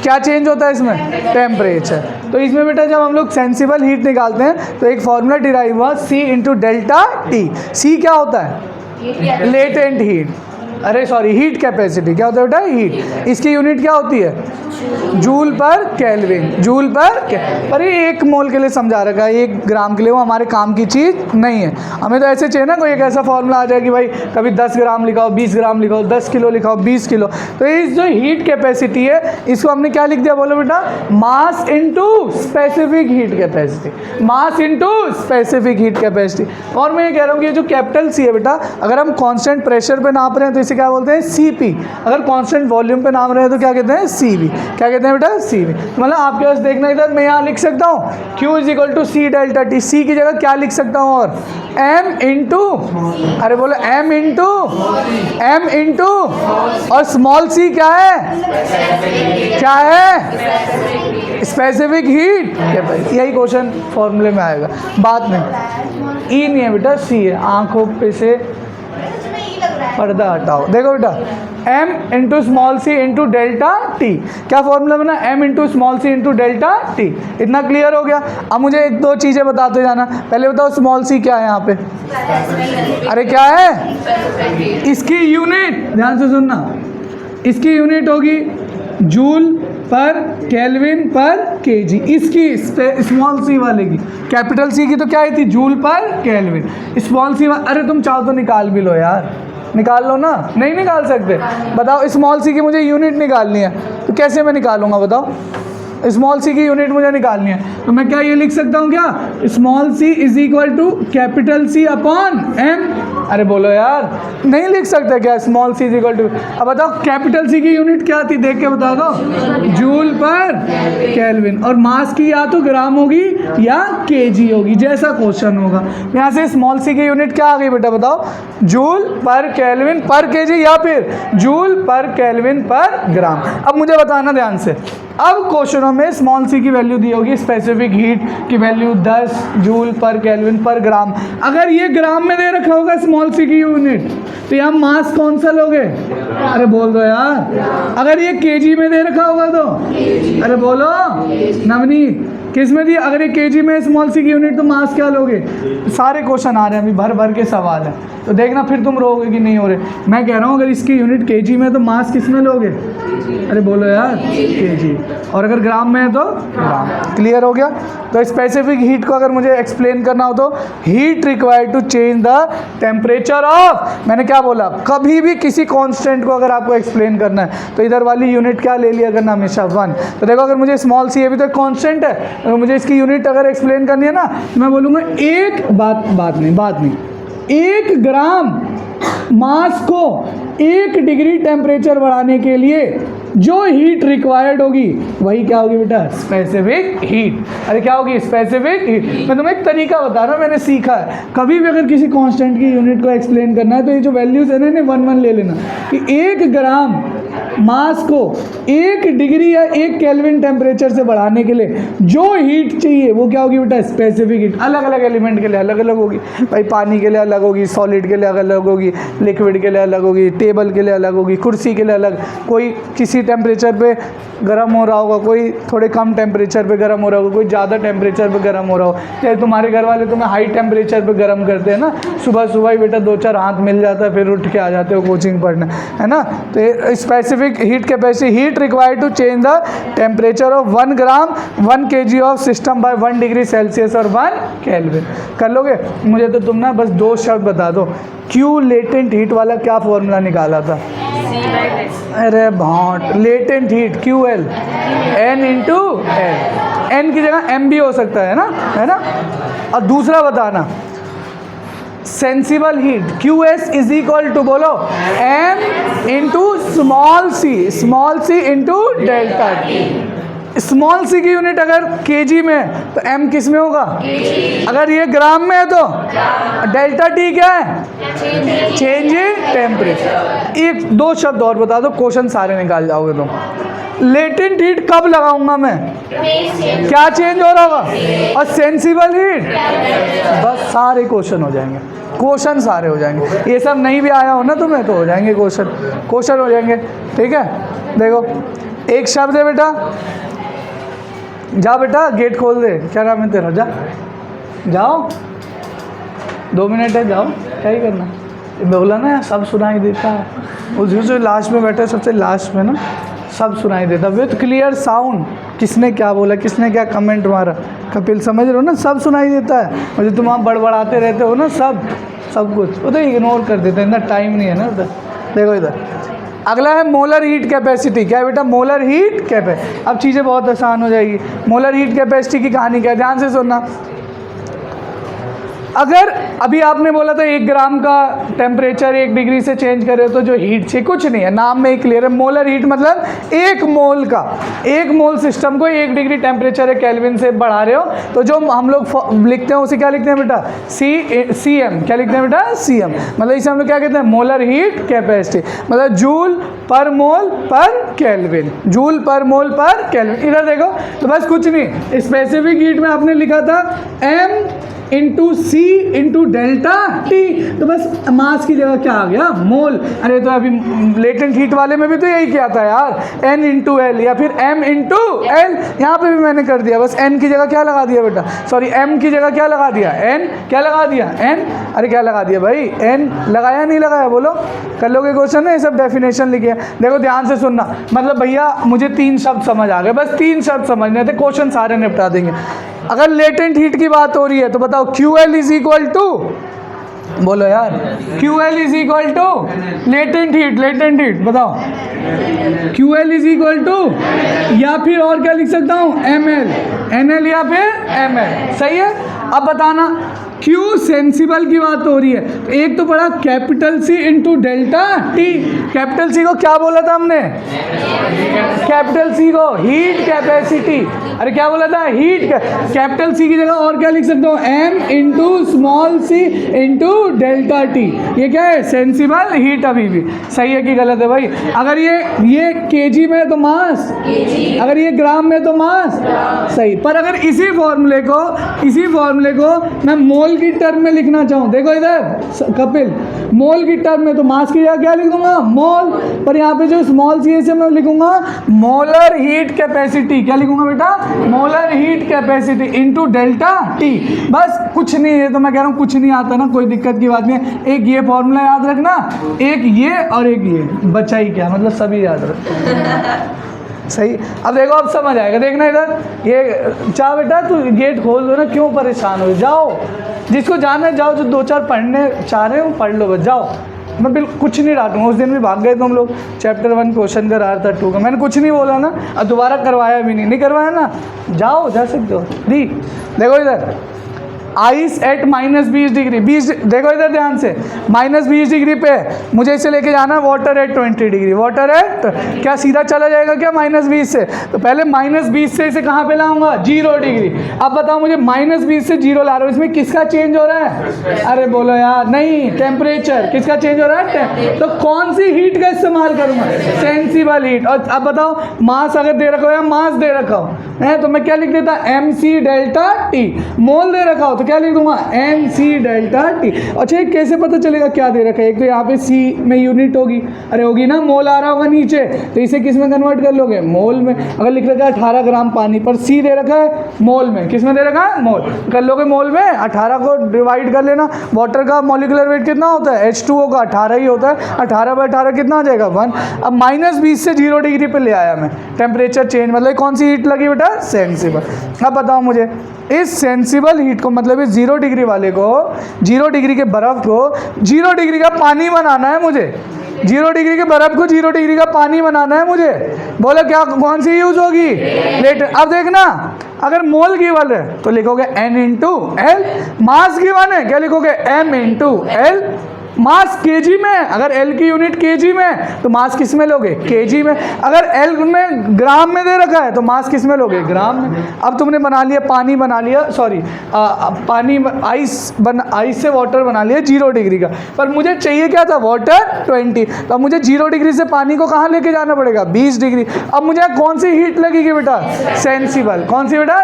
क्या चेंज होता है इसमें? टेम्परेचर। तो इसमें बेटा जब हम लोग सेंसिबल हीट निकालते हैं तो एक फॉर्मूला डिराइव हुआ C into delta T। C क्या होता है? लेटेंट हीट, अरे सॉरी हीट कैपेसिटी। क्या होता है बेटा? हीट। इसकी यूनिट क्या होती है? जूल पर केल्विन। जूल पर ये 1 मोल के लिए समझा रखा है, 1 ग्राम के लिए, वो हमारे काम की चीज़ नहीं है। हमें तो ऐसे चाहिए ना कोई एक ऐसा फॉर्मूला आ जाए कि भाई कभी 10 ग्राम लिखाओ, 20 ग्राम लिखाओ, 10 किलो लिखाओ, 20 किलो। तो इस जो हीट कैपेसिटी है इसको हमने क्या लिख दिया? बोलो बेटा, mass into specific heat capacity. Mass into specific heat capacity. और मैं ये कह रहा हूँ कि ये जो कैपिटल C है बेटा, अगर हम कांस्टेंट प्रेशर पे नाप रहे हैं तो इसे क्या बोलते हैं? Cp। अगर कांस्टेंट वॉल्यूम पे नाप रहे हैं तो क्या कहते हैं? Cv। क्या कहते हैं बेटा? Cv। मतलब आपके पास देखना, इधर मैं यहाँ लिख सकता हूँ Q is equal to C delta T। C की जगह क्या लिख सकता हूँ? और m इंटू, अरे बोलो m इंटू और स्मॉल c क्या है? क्या है? Specific heat capacity. यही क्वेश्चन फॉर्मूले में आएगा, बात नहीं। E नहीं है बेटा, C है। आंखों पे से पर्दा हटाओ। देखो बेटा, m into small c into delta T. क्या फॉर्मूला बना? m into small c into delta T. इतना क्लियर हो गया। अब मुझे 1-2 चीज़ें बताते जाना। पहले बताओ स्मॉल c क्या है यहाँ पे? अरे क्या है? इसकी यूनिट, ध्यान से सुनना, इसकी यूनिट होगी जूल पर केल्विन पर केजी। इसकी स्मॉल c वाले की, कैपिटल C की तो क्या आई थी? जूल पर केल्विन। स्मॉल c, अरे तुम चाहो तो निकाल भी लो यार, निकाल लो ना। नहीं निकाल सकते? बताओ, स्मॉल c की मुझे यूनिट निकालनी है तो कैसे मैं निकालूंगा? बताओ, स्मॉल c की यूनिट मुझे निकालनी है तो मैं क्या ये लिख सकता हूँ? क्या small c is equal to capital C upon m। अरे बोलो यार, नहीं लिख सकते क्या? Small c is equal to, अब बताओ कैपिटल C की यूनिट क्या थी? देख के बता दो, जूल पर केल्विन। और मास की या तो ग्राम होगी या केजी होगी, जैसा क्वेश्चन होगा। यहाँ से स्मॉल c की यूनिट क्या आ गई बेटा? बताओ, जूल पर केल्विन पर केजी या फिर जूल पर केल्विन पर ग्राम। अब मुझे बताना ध्यान से, अब क्वेश्चनों में स्मॉल c की वैल्यू दी होगी, स्पेसिफिक हीट की वैल्यू 10 जूल पर केल्विन पर ग्राम। अगर ये ग्राम में दे रखा होगा स्मॉल c की यूनिट तो यहाँ मास कौन सा लोगे? अरे बोल दो यार। अगर ये केजी में दे रखा होगा तो, अरे बोलो नवनीत, किस में दी? अगर ये केजी में स्मॉल c की यूनिट तो मास क्या लोगे? सारे क्वेश्चन आ रहे हैं, अभी भर भर के सवाल है, तो देखना फिर तुम रोगे कि नहीं हो रहे। मैं कह रहा हूँ अगर इसकी यूनिट केजी में तो मास किस में लोगे? अरे बोलो यार, केजी। और अगर ग्राम में है तो ग्राम। क्लियर हो गया? तो स्पेसिफिक हीट को अगर मुझे एक्सप्लेन करना हो तो heat required to change the temperature of, मैंने क्या बोला? कभी भी किसी कांस्टेंट को अगर आपको एक्सप्लेन करना है तो इधर वाली यूनिट क्या ले लिया करना? हमेशा 1। तो देखो, अगर मुझे स्मॉल c अभी तक कांस्टेंट है, अगर मुझे इसकी यूनिट अगर एक्सप्लेन करनी है ना तो मैं बोलूँगा बात नहीं 1 ग्राम मास को 1 डिग्री टेम्परेचर बढ़ाने के लिए जो हीट रिक्वायर्ड होगी वही क्या होगी बेटा, स्पेसिफिक हीट। अरे क्या होगी, स्पेसिफिक हीट। मैं तुम्हें एक तरीका बता रहा हूँ, मैंने सीखा है। कभी भी अगर किसी कांस्टेंट की यूनिट को एक्सप्लेन करना है तो ये जो वैल्यूज है ना, इन्हें 1 1 ले लेना कि 1 ग्राम मास को 1 डिग्री या 1 केल्विन टेम्परेचर से बढ़ाने के लिए जो हीट चाहिए वो क्या होगी बेटा, स्पेसिफिक हीट। अलग अलग एलिमेंट के लिए अलग अलग होगी भाई, पानी के लिए अलग होगी, सॉलिड के लिए अलग होगी, लिक्विड के लिए अलग होगी, टेबल के लिए अलग होगी, कुर्सी के लिए अलग। कोई किसी टेम्परेचर पे गर्म हो रहा होगा, कोई थोड़े कम टेम्परेचर पे गर्म हो रहा होगा, कोई ज़्यादा टेम्परेचर पे गर्म हो रहा हो। चाहे तुम्हारे घर वाले तुम्हें हाई टेम्परेचर पे गर्म करते हैं ना, सुबह सुबह ही बेटा 2-4 हाथ मिल जाता है, फिर उठ के आ जाते हो कोचिंग पढ़ने, है ना। तो specific heat capacity, heat required to change the temperature of 1 gram 1 kg of system by 1 degree Celsius और 1 केल्विन। कर लोगे? मुझे तो तुम ना बस 2 शब्द बता दो, क्यू लेटेंट हीट वाला क्या फॉर्मूला निकाला था? अरे भाट, latent heat QL N into L, N की जगह M भी हो सकता है ना। और दूसरा बताना, sensible heat QS is equal to, बोलो, M into small c into delta T। Small c की यूनिट अगर केजी में है तो M किस में होगा, अगर ये ग्राम में है तो डेल्टा T क्या है, चेंज इन टेम्परेचर। 1-2 शब्द और बता दो, क्वेश्चन सारे निकाल जाओगे तुम। लेटेंट हीट कब लगाऊंगा मैं, क्या चेंज हो रहा होगा, और सेंसिबल हीट, बस सारे क्वेश्चन हो जाएंगे, क्वेश्चन सारे हो जाएंगे। ये सब नहीं भी आया हो ना तुम्हें तो हो जाएंगे क्वेश्चन हो जाएंगे, ठीक है। देखो एक शब्द है बेटा, जा बेटा गेट खोल दे, क्या नाम है तेरा, जाओ 2 मिनट है, जाओ, क्या ही करना। बोला ना यार, सब सुनाई देता है, उस जो लास्ट में बैठे सबसे लास्ट में ना, सब सुनाई देता विथ क्लियर साउंड। किसने क्या बोला, किसने क्या कमेंट मारा, कपिल समझ रहे हो ना, सब सुनाई देता है। मुझे तुम आप बड़बड़ाते रहते हो ना, सब कुछ वो तो इग्नोर कर देते हैं, इतना टाइम नहीं है ना उधर। देखो इधर अगला है मोलर हीट कैपेसिटी। क्या है बेटा, मोलर हीट कैपेसिटी। अब चीज़ें बहुत आसान हो जाएगी। मोलर हीट कैपेसिटी की कहानी क्या है, ध्यान से सुनना। अगर अभी आपने बोला था 1 ग्राम का टेम्परेचर 1 डिग्री से चेंज करे तो जो हीट चाहिए, कुछ नहीं है, नाम में ही क्लियर है। मोलर हीट मतलब 1 मोल सिस्टम को 1 डिग्री टेम्परेचर केल्विन से बढ़ा रहे हो तो जो हम लोग लिखते हैं उसे क्या लिखते हैं बेटा, CM। क्या लिखते हैं बेटा, CM। मतलब इसे हम लोग क्या कहते हैं, मोलर हीट कैपेसिटी, मतलब जूल पर मोल पर केल्विन, जूल पर मोल पर केल्विन। इधर देखो तो बस कुछ नहीं, स्पेसिफिक हीट में आपने लिखा था M into C into delta T, तो बस मास की जगह क्या आ गया, मोल। अरे तो अभी लेटेंट हीट वाले में भी तो यही किया था यार, N इंटू L या फिर M इंटू L, यहाँ पे भी मैंने कर दिया, बस N की जगह क्या लगा दिया बेटा, सॉरी M की जगह क्या लगा दिया, N क्या लगा दिया, N। अरे क्या लगा दिया भाई, N लगाया नहीं लगाया, बोलो। कर लोगे क्वेश्चन है, ये सब डेफिनेशन लिखे। देखो ध्यान से सुनना, मतलब भैया मुझे 3 शब्द समझ आ गए, बस 3 शब्द समझने थे, क्वेश्चन सारे निपटा देंगे। अगर लेटेंट हीट की बात हो रही है तो बताओ QL इज इक्वल टू, बोलो यार, QL is equal to latent heat बताओ, QL इज इक्वल टू, या फिर और क्या लिख सकता हूँ, ML, NL या फिर ML, सही है। अब बताना क्यू सेंसिबल की बात हो रही है तो एक तो पढ़ा capital C into delta T। Capital C को क्या बोला था हमने, कैपिटल C को हीट कैपेसिटी। अरे क्या बोला था, हीट। कैपिटल C की जगह और क्या लिख सकता हूँ, M into small c into delta T। ये क्या है, सेंसिबल हीट। अभी भी सही है कि गलत है भाई। अगर ये केजी में है तो मास, अगर ये ग्राम में तो मास, सही। पर अगर इसी फॉर्मूले को मैं मोल की टर्म में लिखना चाहूँ, देखो इधर कपिल, मोल की टर्म में तो मास की जगह क्या लिख दूंगा, मोल। पर यहाँ पे जो स्मॉल सी से मैं लिखूंगा मोलर हीट कैपेसिटी। क्या लिखूंगा बेटा, molar heat capacity into delta T। बस कुछ नहीं है, तो मैं कह रहा हूँ कुछ नहीं आता ना, कोई दिक्कत की बात नहीं है। एक ये फॉर्मूला याद रखना, एक ये और एक ये, बचा ही क्या, मतलब सभी याद रख सही। अब देखो, अब समझ आएगा, देखना इधर। ये चाह बेटा तू गेट खोल दो ना, क्यों परेशान हो, जाओ जिसको जाना है जाओ, जो 2-4 पढ़ने चाह रहे हो पढ़ लो, बस जाओ। मैं बिल्कुल कुछ नहीं डांटूंगा। उस दिन भी भाग गए तुम लोग, चैप्टर 1 क्वेश्चन कर रहा था 2 का, मैंने कुछ नहीं बोला ना, और दोबारा करवाया भी नहीं करवाया ना, जाओ जा सकते हो। दी देखो इधर, आइस एट -20 डिग्री, 20 देखो इधर ध्यान से, -20 डिग्री पे मुझे इसे लेके जाना है water at 20 degree, water at क्या सीधा चला जाएगा क्या -20 से, तो पहले -20 से इसे कहाँ पे लाऊंगा 0 डिग्री। अब बताओ मुझे -20 से 0 ला रहा हूँ, इसमें किसका चेंज हो रहा है, अरे बोलो यार, नहीं टेम्परेचर किसका चेंज हो रहा है, तो कौन सी हीट का इस्तेमाल करूंगा, सेंसिबल हीट। और अब बताओ मास अगर दे रखा हो या मास दे रखा हो है तो मैं क्या लिख देता, mc डेल्टा टी, मोल दे रखा हो तो क्या लिख दूंगा mc डेल्टा टी। अच्छा ये कैसे पता चलेगा क्या दे रखा है, एक तो यहाँ पे c में यूनिट होगी, अरे होगी ना, मोल आ रहा होगा नीचे, तो इसे किस में कन्वर्ट कर लोगे, मोल में। अगर लिख रखा है 18 ग्राम पानी पर c दे रखा है मोल में, किस में दे रखा है, मोल, कर लोगे मोल में, 18 को डिवाइड कर लेना। वाटर का मॉलिक्यूलर वेट कितना होता है, H2O का 18 ही होता है, 18/18 कितना हो जाएगा 1। अब -20 से 0 डिग्री पे ले आया मैं, टेम्परेचर चेंज, मतलब कौन सी हीट लगी बेटा, सेंसिबल। अब बताओ मुझे इस सेंसिबल हीट को, मतलब इस 0 डिग्री वाले को, 0 डिग्री के बर्फ़ को 0 डिग्री का पानी बनाना है मुझे, 0 डिग्री के बर्फ़ को 0 डिग्री का पानी बनाना है मुझे, बोलो क्या कौन सी यूज़ होगी, लेट। अब देखना अगर मोल गिवन है तो लिखोगे n into L, mass given है क्या लिखोगे m इंटू एल, मास केजी में, अगर एल की यूनिट केजी में तो मास किस में लोगे, केजी में। अगर एल में ग्राम में दे रखा है तो मास किस में लोगे, ग्राम में। अब तुमने बना लिया पानी, बना लिया सॉरी पानी, आइस से वाटर बना लिया 0 डिग्री का, पर मुझे चाहिए क्या था, वाटर 20, तो अब मुझे 0 डिग्री से पानी को कहाँ लेके जाना पड़ेगा, 20 डिग्री। अब मुझे कौन सी हीट लगेगी बेटा, सेंसिबल। कौन सी बेटा,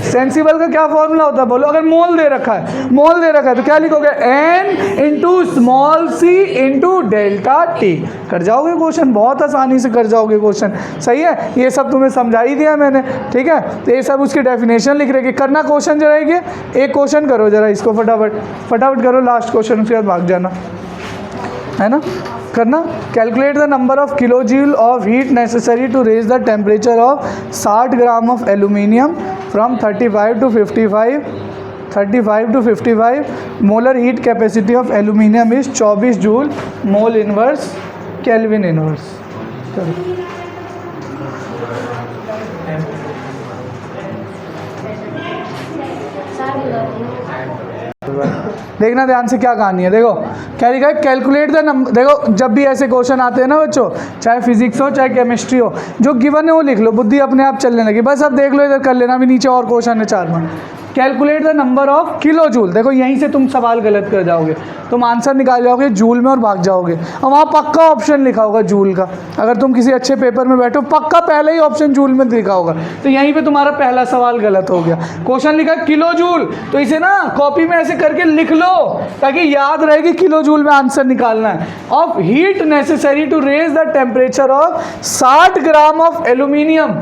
सेंसिबल का क्या फॉर्मूला होता है बोलो, अगर मोल दे रखा है, मोल दे रखा है तो क्या लिखोगे, n into small c into delta T. कर जाओगे क्वेश्चन, बहुत आसानी से कर जाओगे क्वेश्चन, सही है। ये सब तुम्हें समझा ही दिया मैंने, ठीक है। तो ये सब उसकी डेफिनेशन लिख रहे, करना क्वेश्चन जरा, एक क्वेश्चन करो जरा, इसको फटाफट करो, लास्ट क्वेश्चन, उसके बाद भाग जाना है ना, करना। Calculate the number of kilo joule of heat necessary to raise the temperature of 60 gram of aluminium from 35 to 55 molar heat capacity of aluminium is 24 joule mole inverse kelvin inverse. देखना ध्यान से क्या कहानी है, देखो क्या लिखा है, कैलकुलेट द नंबर। देखो जब भी ऐसे क्वेश्चन आते हैं ना बच्चों, चाहे फिजिक्स हो चाहे केमिस्ट्री हो, जो गिवन है वो लिख लो, बुद्धि अपने आप चलने लगी। बस अब देख लो इधर कर लेना, अभी नीचे और क्वेश्चन है 4 में। Calculate the number of kilo joule, देखो यहीं से तुम सवाल गलत कर जाओगे, तुम आंसर निकाल जाओगे जूल में और भाग जाओगे, और वहाँ पक्का ऑप्शन लिखा होगा जूल का। अगर तुम किसी अच्छे पेपर में बैठो पक्का पहले ही ऑप्शन जूल में लिखा होगा, तो यहीं पे तुम्हारा पहला सवाल गलत हो गया। क्वेश्चन लिखा किलो जूल, तो इसे ना कॉपी में ऐसे करके लिख लो ताकि याद रहे कि किलो जूल में आंसर निकालना है। Of heat necessary to raise the temperature of 60 gram of aluminium,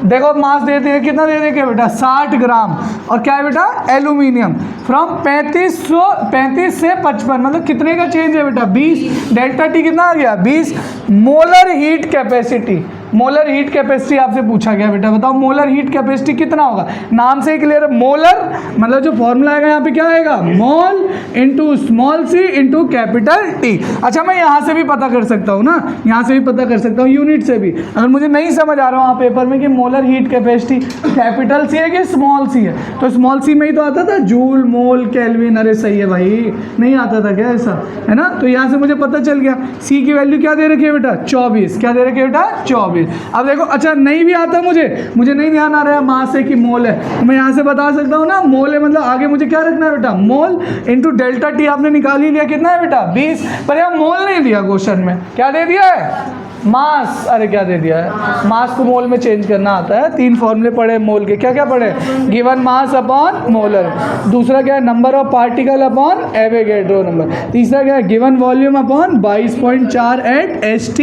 देखो मास दे देंगे, कितना दे देंगे बेटा 60 ग्राम, और क्या है बेटा एल्यूमिनियम, फ्रॉम 35 से 55, मतलब कितने का चेंज है बेटा 20, डेल्टा टी कितना आ गया 20। Molar heat capacity, molar heat capacity आपसे पूछा गया बेटा, बताओ मोलर हीट कैपेसिटी कितना होगा। नाम से क्लियर है, मोलर मतलब जो फॉर्मूला आएगा यहाँ पे क्या आएगा, mole into small c into capital T. अच्छा मैं यहाँ से भी पता कर सकता हूँ ना, यहाँ से भी पता कर सकता हूँ, यूनिट से भी। अगर मुझे नहीं समझ आ रहा वहाँ पेपर में कि molar heat capacity capital c है कि स्मॉल सी है, तो स्मॉल सी में ही तो आता था जूल मोल केल्विन, अरे सही है भाई, नहीं आता था क्या ऐसा, है ना। तो यहाँ से मुझे पता चल गया सी की वैल्यू क्या दे रखी है बेटा 24, क्या दे रखी है बेटा 24। अब देखो अच्छा नहीं भी आता मुझे नहीं ध्यान आ रहा है मास है कि मोल है, तो मैं यहाँ से बता सकता हूँ ना मोल है, मतलब आगे मुझे क्या रखना है बेटा मोल इंटू डेल्टा टी। आपने निकाल ही लिया, कितना है बेटा 20, पर यहाँ मोल नहीं दिया क्वेश्चन में, क्या दे दिया है मास, अरे क्या दे दिया है, मास को मोल में चेंज करना आता है। 3 फॉर्मूले पढ़े मोल के, क्या क्या पढ़े, गिवन मास अपॉन मोलर, दूसरा क्या है number of particle upon Avogadro number, तीसरा क्या है given volume upon 22.4 at S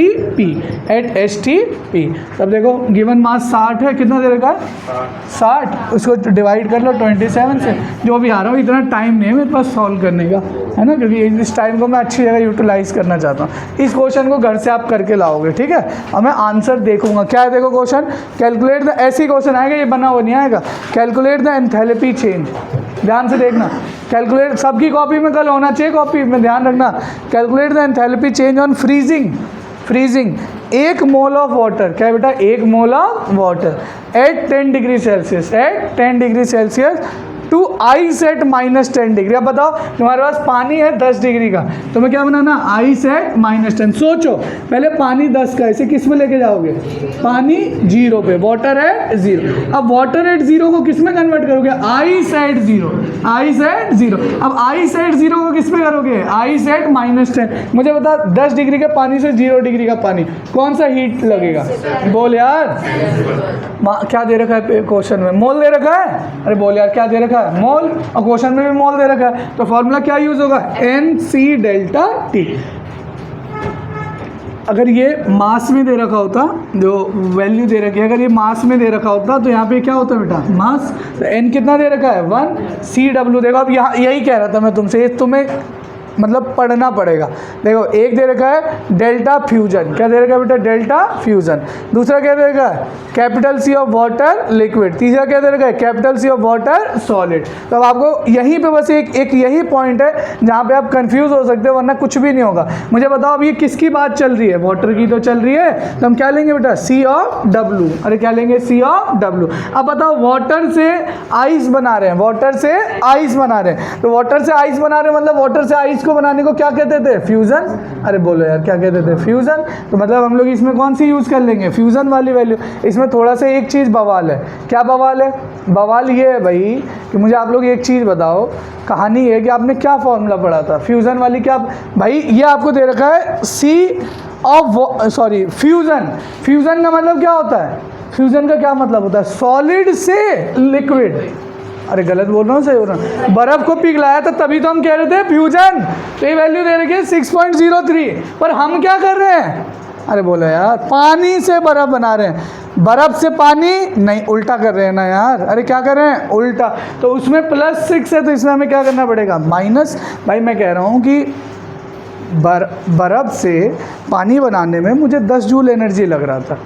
T P. तब देखो गिवन मास 60 है, कितना दे रखा है 60, उसको डिवाइड कर लो 27 से, जो भी आ रहा हूँ। इतना टाइम नहीं है मेरे पास सॉल्व करने का, है ना, क्योंकि इस टाइम को मैं अच्छी जगह यूटिलाइज करना चाहता हूँ। इस क्वेश्चन को घर से आप करके लाओगे, ठीक है, और मैं आंसर देखूंगा। क्या है देखो क्वेश्चन, कैलकुलेट द, ऐसी क्वेश्चन आएगा, ये बना वो नहीं आएगा, कैलकुलेट द एंथैल्पी चेंज, ध्यान से देखना, कैलकुलेट सबकी कॉपी में कल होना चाहिए, कॉपी में ध्यान रखना। Calculate the enthalpy change on freezing 1 mole of water, क्या है बेटा 1 mole of water at 10 degree Celsius, to ice at -10 degree. अब बताओ तुम्हारे पास पानी है 10 डिग्री का, तुम्हें क्या बनाना, आई सेट -10। सोचो पहले पानी 10 का, इसे किस में लेके जाओगे, पानी 0 पे, वाटर एट 0। अब वाटर एट 0 को किस में कन्वर्ट करोगे, आई सेट 0, आई सेट 0। अब आई सेट 0 को किस में करोगे, आई सेट -10। मुझे बता 10 डिग्री के पानी से 0 डिग्री का पानी कौन सा हीट लगेगा, बोल यार। क्या दे रखा है क्वेश्चन में, मोल दे रखा है, अरे बोल यार क्या दे रखा है, मोल, और क्वेश्चन में भी मोल दे रखा है, तो फॉर्मूला क्या यूज होगा, NC∆T। अगर ये मास में दे रखा होता, जो वैल्यू दे रखी है, अगर ये मास में दे रखा होता तो यहाँ पे क्या होता बेटा, मास। तो n कितना दे रखा है, 1 CW। देखो अब यहाँ यही कह रहा था मैं तुमसे, ये तुम्हें मतलब पढ़ना पड़ेगा। देखो एक दे रखा है डेल्टा फ्यूजन, क्या दे रखा है बेटा, डेल्टा फ्यूजन। दूसरा क्या दे रखा है, capital C of water liquid. तीसरा क्या दे रखा है, capital C of water solid. तो अब आपको यहीं पे बस एक यही पॉइंट है जहाँ पे आप कंफ्यूज हो सकते हो, वरना कुछ भी नहीं होगा। मुझे बताओ अब ये किसकी बात चल रही है, वाटर की तो चल रही है, तो हम क्या लेंगे बेटा, C ऑफ W। अरे क्या लेंगे, C ऑफ W। अब बताओ वाटर से आइस बना रहे हैं, वाटर से आइस बना रहे हैं, तो वाटर से आइस बना रहे हैं मतलब वाटर से आइस को बनाने को क्या कहते थे, फ्यूजन। अरे बोलो यार क्या कहते थे, फ्यूजन। तो मतलब हम लोग इसमें कौन सी यूज़ कर लेंगे, फ्यूजन वाली वैल्यू। इसमें थोड़ा सा एक चीज़ बवाल है, क्या बवाल है, बवाल ये है भाई कि मुझे आप लोग एक चीज़ बताओ, कहानी है कि आपने क्या फॉर्मूला पढ़ा था फ्यूजन वाली, क्या भाई ये आपको दे रखा है C of sorry fusion. Fusion का मतलब क्या होता है, फ्यूजन का क्या मतलब होता है, सॉलिड से लिक्विड। अरे गलत बोल रहा हूँ, सही बोल रहा हूँ, बर्फ़ को पिघलाया था तभी तो हम कह रहे थे फ्यूजन। तो ये वैल्यू दे रखी है 6.03, पर हम क्या कर रहे हैं, अरे बोलो यार, पानी से बर्फ़ बना रहे हैं, बर्फ़ से पानी नहीं, उल्टा कर रहे हैं ना यार। अरे क्या कर रहे हैं, उल्टा। तो उसमें +6 है, तो इसमें हमें क्या करना पड़ेगा, माइनस। भाई मैं कह रहा हूँ कि बर्फ़ से पानी बनाने में मुझे 10 जूल एनर्जी लग रहा था,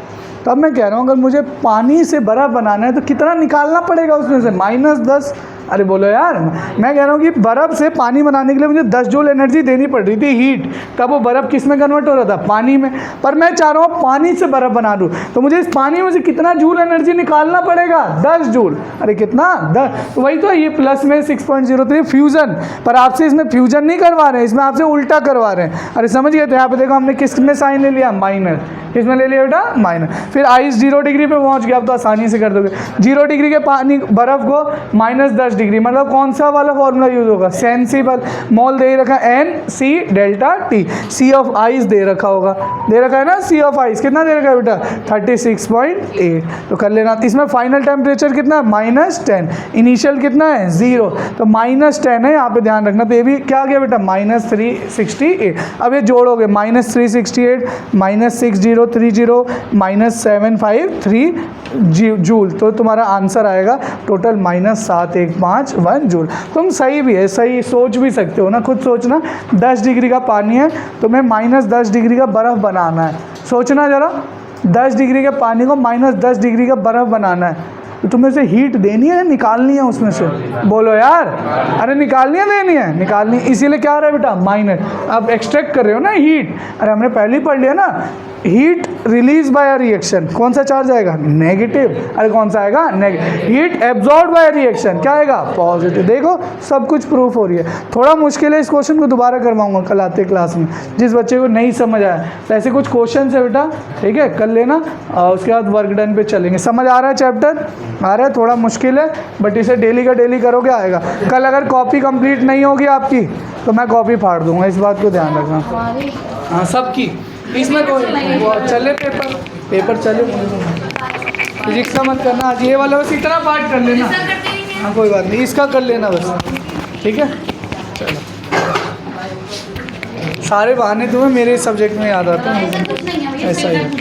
तब मैं कह रहा हूँ अगर मुझे पानी से बर्फ़ बनाना है तो कितना निकालना पड़ेगा उसमें से, -10। अरे बोलो यार, मैं कह रहा हूँ कि बर्फ़ से पानी बनाने के लिए मुझे 10 जूल एनर्जी देनी पड़ रही थी, हीट। तब वो बर्फ़ किस में कन्वर्ट हो रहा था, पानी में। पर मैं चाह रहा हूँ पानी से बर्फ़ बना दूँ, तो मुझे इस पानी में से कितना जूल एनर्जी निकालना पड़ेगा, 10 जूल। अरे कितना, 10। तो वही तो ये प्लस में 6.03 फ्यूज़न। पर आपसे इसमें फ्यूजन नहीं करवा रहे हैं, इसमें आपसे उल्टा करवा रहे हैं। अरे समझ गए थे, यहाँ पे देखो हमने किस में साइन ले लिया, माइनस। किसमें ले लिया बेटा, माइनस। फिर आइस 0 डिग्री पे पहुंच गया, अब तो आसानी से कर दोगे। 0 डिग्री के पानी बर्फ़ को -10 डिग्री, मतलब कौन सा वाला फॉर्मूला यूज होगा, सेंसिबल। मोल दे रखा है NC∆T। C ऑफ आइस दे रखा होगा, दे रखा है ना, C ऑफ आइस कितना दे रखा है बेटा, 36.8। तो कर लेना। इसमें फाइनल टेम्परेचर कितना है, -10। इनिशियल कितना है, 0। तो -10 है, यहाँ पे ध्यान रखना। तो ये भी क्या आ गया बेटा, -368। अब ये जोड़ोगे, -368 -6030 -753 जूल, तो तुम्हारा आंसर आएगा टोटल -7151 जूल। तुम सही भी है, सही सोच भी सकते हो ना, खुद सोचना। 10 डिग्री का पानी है, तुम्हें -10 डिग्री का बर्फ़ बनाना है। सोचना ज़रा, 10 डिग्री के पानी को -10 डिग्री का बर्फ़ बनाना है, तो तुम्हें से हीट देनी है, निकालनी है उसमें से, बोलो यार। अरे निकालनी है, देनी है, निकालनी। इसीलिए क्या आ रहा है बेटा, माइनस। अब एक्सट्रैक्ट कर रहे हो ना हीट। अरे हमने पहले ही पढ़ लिया ना, heat release bye a reaction, कौन सा चार्ज आएगा, नेगेटिव। अरे कौन सा आएगा, negative. Heat absorb by reaction क्या आएगा, पॉजिटिव। देखो सब कुछ प्रूफ हो रही है। थोड़ा मुश्किल है, इस क्वेश्चन को दोबारा करवाऊंगा कल आते क्लास में, जिस बच्चे को नहीं समझ आया। तो ऐसे कुछ क्वेश्चन है बेटा, ठीक है, कर लेना। उसके बाद वर्क डन पे चलेंगे। समझ आ रहा है चैप्टर, आ रहा है, थोड़ा मुश्किल है, बट इसे डेली का डेली करोगे आएगा। कल अगर कॉपी कंप्लीट नहीं होगी आपकी तो मैं कॉपी फाड़ दूंगा, इस बात को ध्यान रखना। हाँ सबकी, इसमें कोई चले पेपर चले, फिजिक्स का मत करना आज, ये वाला बस इतना पार्ट कर लेना। हाँ कोई बात नहीं, इसका कर लेना बस, ठीक है। चलो, सारे बहाने तुम्हें मेरे सब्जेक्ट में याद आते हैं, ऐसा ही है।